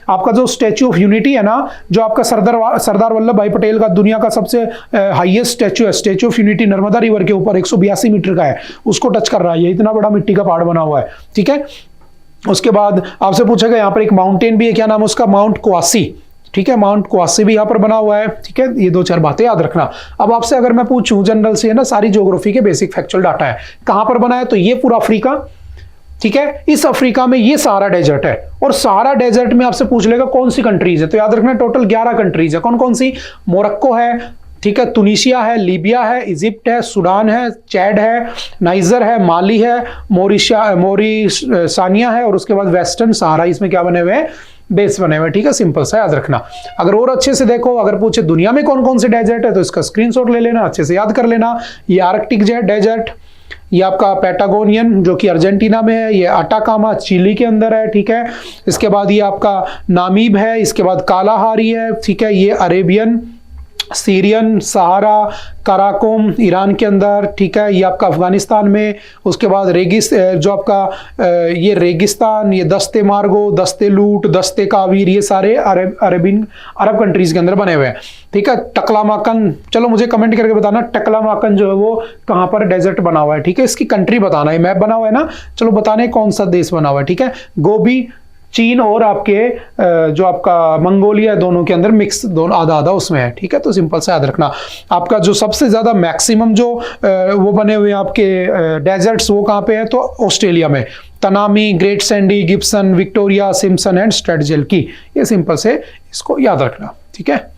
[SPEAKER 1] आपका जो स्टैच्यू ऑफ यूनिटी है ना, जो आपका सरदार वल्लभ भाई पटेल का दुनिया का सबसे हाईएस्ट स्टैच्यू है, statue of unity Narmada river के ऊपर 182 मीटर का है, उसको टच कर रहा है। ये इतना बड़ा मिट्टी का पहाड़ बना हुआ है। ठीक है, उसके बाद आपसे पूछेगा यहाँ पर एक माउंटेन भी है, क्या नाम है उसका? Mount quasi. ठीक है, माउंट क्वासी भी यहाँ पर बना हुआ है। ठीक है, ये 2-4 बातें याद रखना। अब आपसे अगर मैं पूछूं जनरल से, है ना, सारी ज्योग्राफी के बेसिक फैक्चुअल डाटा है, कहां पर बना है? तो ये पूरा अफ्रीका। ठीक है, इस अफ्रीका में ये सहारा डेजर्ट है, और सहारा डेजर्ट में आपसे पूछ लेगा कौन सी कंट्रीज है, तो याद रखना टोटल 11 कंट्रीज है। कौन कौन सी? मोरक्को है, ठीक है, तुनिशिया है, लीबिया है, इजिप्ट है, सूडान है, चैड है, नाइजर है, माली है, मोरिसानिया है, और उसके बाद वेस्टर्न सहारा, इसमें क्या बने हुए हैं? बेस बने हुए। ठीक है, सिंपल सा याद रखना। अगर और अच्छे से देखो, अगर पूछे दुनिया में कौन कौन से डेजर्ट है तो इसका स्क्रीनशॉट ले लेना, अच्छे से याद कर लेना। ये आर्कटिक डेजर्ट, ये आपका पैटागोनियन जो कि अर्जेंटीना में है, ये अटाकामा चिली के अंदर है। ठीक है, इसके बाद ये आपका नामीब है, इसके बाद कालाहारी है। ठीक है, ये अरेबियन, सीरियन, सहारा, कराकोम ईरान के अंदर। ठीक है, ये आपका अफगानिस्तान में। उसके बाद जो आपका ये रेगिस्तान, ये दस्ते मार्गो, दस्ते लूट, दस्ते कावीर, ये सारे अरब कंट्रीज के अंदर बने हुए हैं। ठीक है, टकलामाकन, चलो मुझे कमेंट करके बताना टकलामाकन जो है वो कहाँ पर डेजर्ट बना हुआ है। ठीक है, इसकी कंट्री बताना है, मैप बना हुआ है ना, चलो बताने कौन सा देश बना हुआ है। ठीक है, गोबी, चीन और आपके जो आपका मंगोलिया, दोनों के अंदर मिक्स, दोनों आधा आधा उसमें है। ठीक है, तो सिंपल से याद रखना। आपका जो सबसे ज्यादा मैक्सिमम जो वो बने हुए आपके डेजर्ट्स, वो कहाँ पे है? तो ऑस्ट्रेलिया में। Tanami, Great Sandy, Gibson, Victoria, Simpson and स्ट्रेटजेल की, ये सिंपल से इसको याद रखना। ठीक है,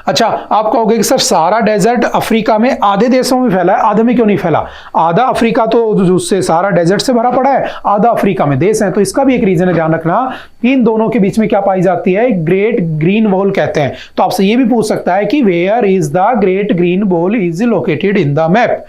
[SPEAKER 1] अच्छा, आप कहोगे कि सर सहारा डेजर्ट अफ्रीका में आधे देशों में फैला है, आधे में क्यों नहीं फैला? आधा अफ्रीका तो उससे सहारा डेजर्ट से भरा पड़ा है, आधा अफ्रीका में देश है, तो इसका भी एक रीजन है, ध्यान रखना। इन दोनों के बीच में क्या पाई जाती है? ग्रेट ग्रीन वॉल कहते हैं। तो आपसे ये भी पूछ सकता है कि where is the great green wall is located in the map,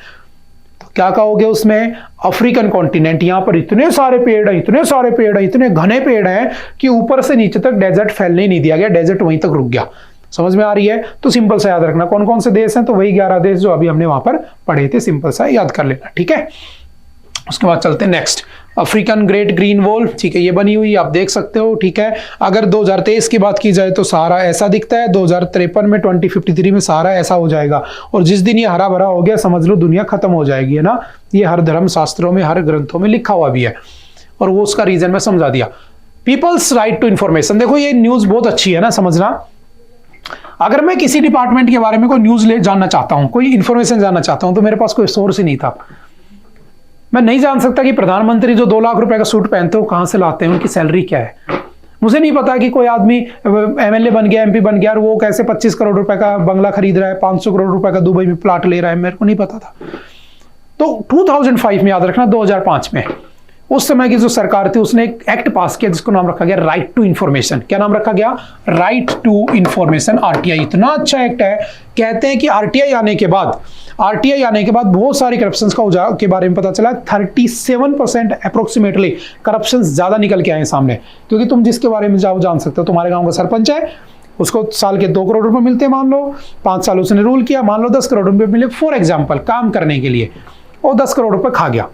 [SPEAKER 1] तो क्या कहोगे उसमें? African continent. यहां पर इतने सारे पेड़ हैं, इतने सारे पेड़ हैं, इतने घने पेड़ हैं कि ऊपर से नीचे तक डेजर्ट फैलने नहीं दिया गया, डेजर्ट वहीं तक रुक गया। समझ में आ रही है? तो सिंपल सा याद रखना कौन कौन से देश हैं, तो वही 11 देश जो अभी हमने वहां पर पढ़े थे, सिंपल सा याद कर लेना। ठीक है, उसके बाद चलते हैं next, African great green wall. ठीक है, ये बनी हुई आप देख सकते हो। ठीक है, अगर 2023 की बात की जाए तो सहारा ऐसा दिखता है, 2053 में 2053 में सहारा ऐसा हो जाएगा, और जिस दिन ये हरा भरा हो गया समझ लो दुनिया खत्म हो जाएगी, है ना। ये हर धर्म शास्त्रों में, हर ग्रंथों में लिखा हुआ भी है, और वो उसका रीजन मैं समझा दिया। पीपल्स राइट टू इंफॉर्मेशन, देखो ये न्यूज बहुत अच्छी है ना, समझना। अगर मैं किसी डिपार्टमेंट के बारे में कोई न्यूज जानना चाहता हूं, कोई इंफॉर्मेशन जानना चाहता हूं, तो मेरे पास कोई सोर्स ही नहीं था। मैं नहीं जान सकता कि प्रधानमंत्री जो 2 लाख रुपए का सूट पहनते हो कहां से लाते हैं, उनकी सैलरी क्या है। मुझे नहीं पता कि कोई आदमी एमएलए बन गया, एमपी बन गया, और वो कैसे 25 करोड़ रुपए का बंगला खरीद रहा है, 500 करोड़ रुपए का दुबई में प्लाट ले रहा है, मेरे को नहीं पता था। तो 2005 में, याद रखना 2005 में, उस समय की जो सरकार थी उसने एक एक्ट पास किया जिसको नाम रखा गया राइट टू इंफॉर्मेशन। क्या नाम रखा गया? Right to information, RTI. इतना अच्छा एक्ट है, कहते हैं कि आरटीआई आने के बाद बहुत सारी करप्शन के बारे में पता चला। 37% अप्रोक्सीमेटली करप्शन ज्यादा निकल के आए सामने, क्योंकि तुम जिसके बारे में जान सकते हो, तुम्हारे गांव का सरपंच है, उसको साल के 2 करोड़ रुपए मिलते हैं मान लो, 5 साल उसने रूल किया, मान लो 10 करोड़ रुपए मिले फॉर एग्जाम्पल काम करने के लिए, और 10 करोड़ रुपए खा गया।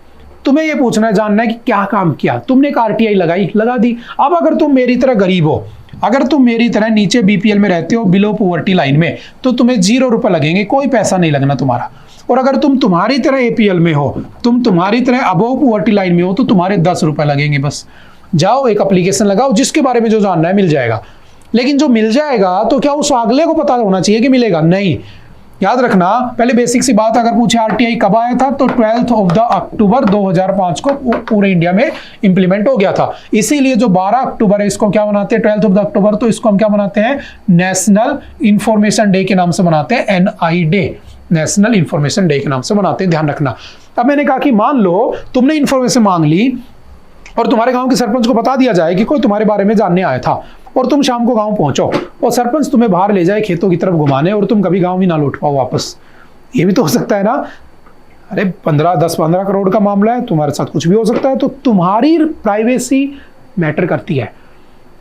[SPEAKER 1] तुम्हें यह पूछना है, जानना है कि क्या काम किया तुमने, एक आरटीआई लगा दी। अब अगर तुम मेरी तरह गरीब हो, अगर तुम मेरी तरह नीचे बीपीएल में रहते हो, बिलो पॉवर्टी लाइन में, तो तुम्हें 0 रुपए लगेंगे, कोई पैसा नहीं लगना तुम्हारा। और अगर तुम तुम्हारी तरह एपीएल में हो, तुम तुम्हारी तरह अबव पॉवर्टी लाइन में हो, तो तुम्हारे 10 रुपए लगेंगे बस। जाओ एक एप्लीकेशन लगाओ, जिसके बारे में जो जानना है मिल जाएगा। लेकिन जो मिल जाएगा तो क्या उस अगले को पता होना चाहिए कि मिलेगा? नहीं। याद रखना, पहले बेसिक सी बात अगर पूछे आरटीआई कब आया था, तो 12 अक्टूबर 2005 को पूरे इंडिया में इंप्लीमेंट हो गया था। इसीलिए जो 12 अक्टूबर है इसको क्या मनाते हैं? 12 अक्टूबर, तो इसको हम क्या मनाते हैं? नेशनल इंफॉर्मेशन डे के नाम से मनाते हैं, NI day, national information day के नाम से मनाते हैं, ध्यान रखना। अब मैंने कहा कि मान लो तुमने इंफॉर्मेशन मांग ली और तुम्हारे गांव के सरपंच को बता दिया जाए कि कोई तुम्हारे बारे में जानने आया था, और तुम शाम को गांव पहुंचो और सरपंच तुम्हें बाहर ले जाए खेतों की तरफ घुमाने, और तुम कभी गांव भी ना लौट पाओ वापस। ये भी तो हो सकता है ना। अरे 10-15 करोड़ का मामला है, तुम्हारे साथ कुछ भी हो सकता है। तो तुम्हारी प्राइवेसी मैटर करती है।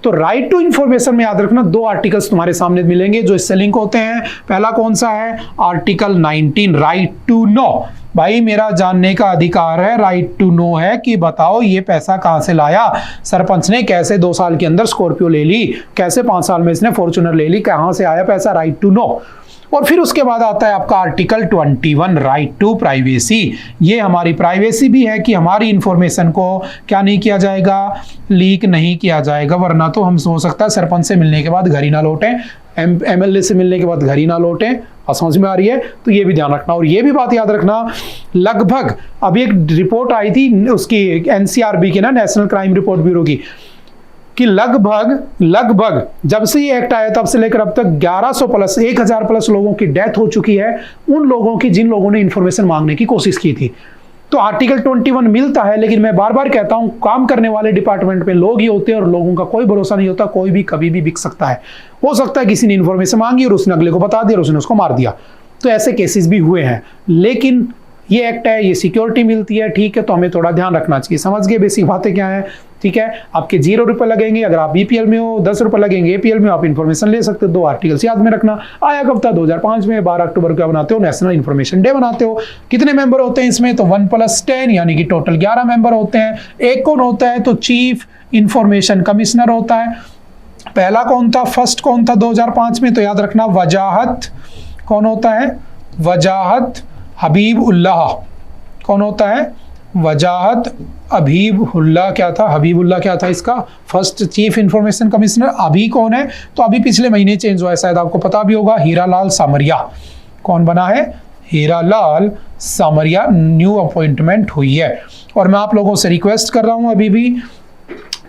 [SPEAKER 1] तो राइट टू इंफॉर्मेशन में याद रखना 2 आर्टिकल्स तुम्हारे सामने मिलेंगे जो इससे लिंक होते हैं। पहला कौन सा है? Article 19, right to know. भाई मेरा जानने का अधिकार है, राइट टू नो है कि बताओ ये पैसा कहां से लाया, सरपंच ने कैसे 2 साल के अंदर स्कॉर्पियो ले ली, कैसे 5 साल में इसने फॉर्च्यूनर ले ली, कहां से आया पैसा, राइट टू नो। और फिर उसके बाद आता है आपका आर्टिकल 21, राइट टू प्राइवेसी। ये हमारी प्राइवेसी भी है कि हमारी इंफॉर्मेशन को क्या नहीं किया जाएगा? लीक नहीं किया जाएगा, वरना तो हम हो सकता है सरपंच से मिलने के बाद घर ही ना लौटें, एमएलए से मिलने के बाद घर ही ना लौटें। समझ में आ रही है? तो ये भी ध्यान रखना। और ये भी बात याद रखना, लगभग अभी एक रिपोर्ट आई थी उसकी एनसीआरबी की ना, नेशनल क्राइम रिपोर्ट ब्यूरो की, कि लगभग जब से ये एक्ट आया तब से लेकर अब तक 1100 प्लस 1000 प्लस लोगों की डेथ हो चुकी है, उन लोगों की जिन लोगों ने इंफॉर्मेशन मांगने की कोशिश की थी। तो आर्टिकल 21 मिलता है, लेकिन मैं बार बार कहता हूं काम करने वाले डिपार्टमेंट में लोग ही होते हैं और लोगों का कोई भरोसा नहीं होता। कोई भी कभी भी बिक सकता है। हो सकता है किसी ने इंफॉर्मेशन मांगी और उसने अगले को बता दिया और उसने उसको मार दिया। तो ऐसे केसेस भी हुए हैं। लेकिन ये एक्ट है, ये सिक्योरिटी मिलती है, ठीक है, तो हमें थोड़ा ध्यान रखना चाहिए। समझ गए बेसिक बातें क्या है? ठीक है, आपके 0 रुपए लगेंगे अगर आप बीपीएल में हो, 10 रुपए लगेंगे एपीएल में, आप इंफॉर्मेशन ले सकते हो। 2 आर्टिकल्स याद में रखना। आया कब था? 2005 में 12 अक्टूबर को बनाते हो, नेशनल इंफॉर्मेशन डे बनाते हो। कितने मेंबर होते हैं इसमें? तो 1 + 10 यानी कि टोटल 11 मेंबर होते हैं। एक कौन होता है? तो चीफ इंफॉर्मेशन कमिश्नर होता है। पहला कौन था? फर्स्ट कौन था 2005 में? तो याद रखना वजाहत कौन होता है? वजाहत हबीबुल्लाह। कौन होता है? वजाहत हबीबुल्लाह। क्या था? हबीबुल्लाह क्या था इसका? First chief information commissioner. अभी कौन है? तो अभी पिछले महीने चेंज हुआ है, शायद आपको पता भी होगा, हीरालाल सामरिया। कौन बना है? हीरालाल सामरिया, न्यू अपॉइंटमेंट हुई है। और मैं आप लोगों से रिक्वेस्ट कर रहा हूं अभी भी,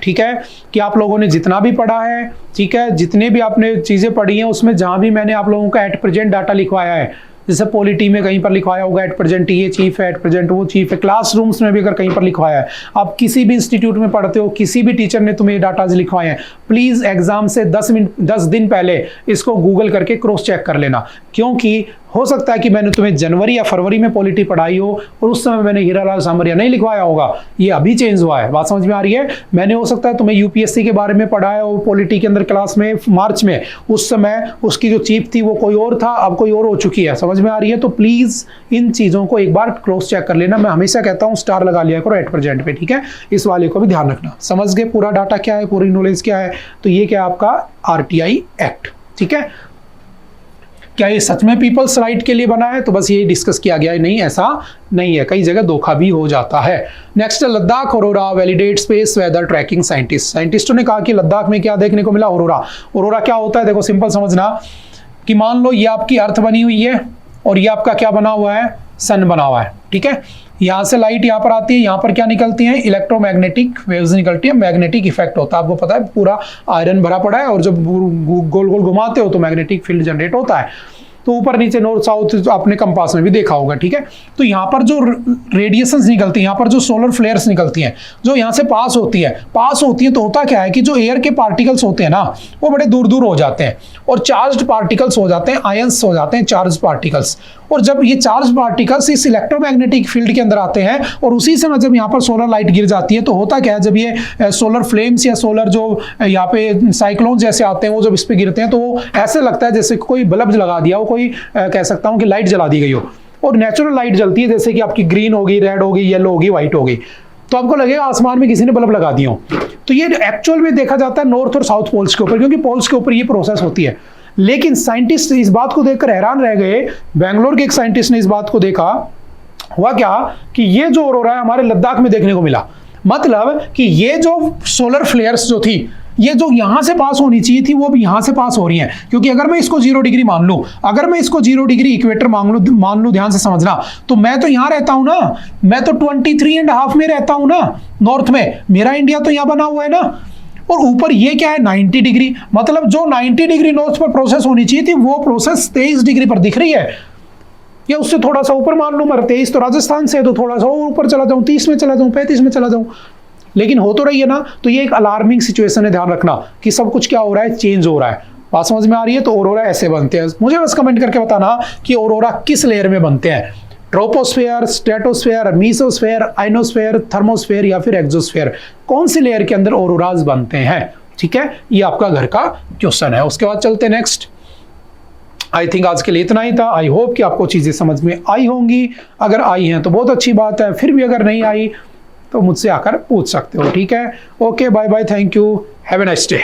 [SPEAKER 1] ठीक है, कि आप लोगों ने जितना भी पढ़ा है, ठीक है, जितने भी आपने चीजें पढ़ी हैं उसमें जहां भी मैंने आप लोगों का एट प्रेजेंट डाटा लिखवाया है, जैसे पॉलिटी में कहीं पर लिखवाया होगा एट प्रेजेंट ये चीफ है, एट प्रेजेंट वो चीफ है, क्लासरूम्स में भी अगर कहीं पर लिखवाया है, आप किसी भी इंस्टीट्यूट में पढ़ते हो, किसी भी टीचर ने तुम्हें डाटा लिखवाए हैं, प्लीज एग्जाम से 10 दिन पहले इसको गूगल करके क्रॉस चेक कर लेना। क्योंकि हो सकता है कि मैंने तुम्हें जनवरी या फरवरी में पॉलिटी पढ़ाई हो और उस समय मैंने हीरालाल सामरिया नहीं लिखवाया होगा, ये अभी चेंज हुआ है। बात समझ में आ रही है? मैंने हो सकता है तुम्हें यूपीएससी के बारे में पढ़ाया हो पॉलिटी के अंदर क्लास में मार्च में, उस समय उसकी जो चीफ थी वो कोई और था, अब कोई और हो चुकी है। समझ में आ रही है? तो प्लीज इन चीजों को एक बार क्रॉस चेक कर लेना। मैं हमेशा कहता हूं स्टार लगा लिया करो एट प्रेजेंट पे, ठीक है? इस वाले को भी ध्यान रखना। समझ गए पूरा डाटा क्या है, पूरी नॉलेज क्या है? तो ये क्या आपका आरटीआई एक्ट, ठीक है? क्या ये सच में पीपल्स राइट के लिए बना है? तो बस ये डिस्कस किया गया है, नहीं ऐसा नहीं है, कई जगह धोखा भी हो जाता है। Next, Ladakh aurora validate space weather tracking साइंटिस्टों ने कहा कि लद्दाख में क्या देखने को मिला? औरोरा क्या होता है? देखो सिंपल समझना कि मान लो ये आपकी अर्थ बनी हुई है और ये आपका क्या बना हुआ है? सन बना हुआ है, ठीक है? यहाँ से लाइट यहाँ पर आती है, यहाँ पर क्या निकलती है? इलेक्ट्रोमैग्नेटिक वेव्स निकलती है, मैग्नेटिक इफेक्ट होता है। आपको पता है पूरा आयरन भरा पड़ा है और जब गोल गोल घुमाते हो तो मैग्नेटिक फील्ड जनरेट होता है। तो ऊपर नीचे नॉर्थ साउथ आपने कंपास में भी देखा होगा, ठीक है? तो यहाँ पर जो रेडिएशंस निकलती हैं, यहाँ पर जो सोलर फ्लेयर्स निकलती हैं, जो यहाँ से पास होती है तो होता क्या है कि जो एयर के पार्टिकल्स होते हैं ना वो बड़े दूर दूर हो जाते हैं और चार्ज्ड पार्टिकल्स हो जाते हैं, आयंस हो जाते हैं, चार्ज पार्टिकल्स। और जब ये चार्ज पार्टिकल्स इस इलेक्ट्रोमैग्नेटिक फील्ड के अंदर आते हैं और उसी समय जब यहाँ पर सोलर लाइट गिर जाती है तो होता क्या है, जब ये सोलर फ्लेम्स या सोलर जो यहाँ पे साइक्लोन जैसे आते हैं वो जब इस पे गिरते हैं तो वो ऐसे लगता है जैसे कोई बल्ब लगा दिया हो, कोई कह सकता हूँ कि लाइट जला दी गई हो। और नेचुरल लाइट जलती है जैसे कि आपकी ग्रीन होगी, रेड होगी, येलो होगी, व्हाइट होगी, तो आपको लगेगा आसमान में किसी ने बल्ब लगा दिया हो। तो ये एक्चुअल में देखा जाता है नॉर्थ और साउथ पोल्स के ऊपर, क्योंकि पोल्स के ऊपर ये प्रोसेस होती है। लेकिन साइंटिस्ट इस बात को देखकर हैरान रह गए, बेंगलोर के एक साइंटिस्ट ने इस बात को देखा, हुआ क्या कि ये जो ऑरोरा है हमारे लद्दाख में देखने को मिला। मतलब कि ये जो सोलर फ्लेयर्स जो थी, ये जो यहां से पास होनी चाहिए थी वो अब यहां से पास हो रही हैं। क्योंकि अगर मैं इसको 0 डिग्री मान लूं, अगर मैं इसको 0 डिग्री इक्वेटर मान लूं, ध्यान से समझना, तो मैं तो यहां रहता हूं ना, मैं तो 23.5 में रहता हूं ना नॉर्थ में, मेरा इंडिया तो यहां बना हुआ है ना। और ऊपर ये क्या है 90 डिग्री, मतलब जो 90 डिग्री नॉर्थ पर प्रोसेस होनी चाहिए थी वो प्रोसेस 23 डिग्री पर दिख रही है। या उससे थोड़ा सा ऊपर मान लूं, मैं 23 तो राजस्थान से है, तो थोड़ा सा और ऊपर चला जाऊं, 30 में चला जाऊं, 35 में चला जाऊं, लेकिन हो तो रही है ना। तो ये एक अलार्मिंग सिचुएशन है, ध्यान रखना कि सब कुछ क्या हो रहा है, चेंज हो रहा है। बात समझ में आ रही है? तो ऑरोरा ऐसे बनते हैं। मुझे बस कमेंट करके बताना कि ऑरोरा किस लेयर में बनते हैं, troposphere, stratosphere, mesosphere, ionosphere, thermosphere या फिर एक्सोस्फेयर, कौन सी लेयर के अंदर ऑरोराज बनते हैं। ठीक है, ये आपका घर का क्वेश्चन है। उसके बाद चलते नेक्स्ट। आई थिंक आज के लिए इतना ही था। आई होप कि आपको चीजें समझ में आई होंगी। अगर आई हैं तो बहुत अच्छी बात है, फिर भी अगर नहीं आई तो मुझसे आकर पूछ सकते हो। ठीक है, okay, bye bye, thank you, have a nice day.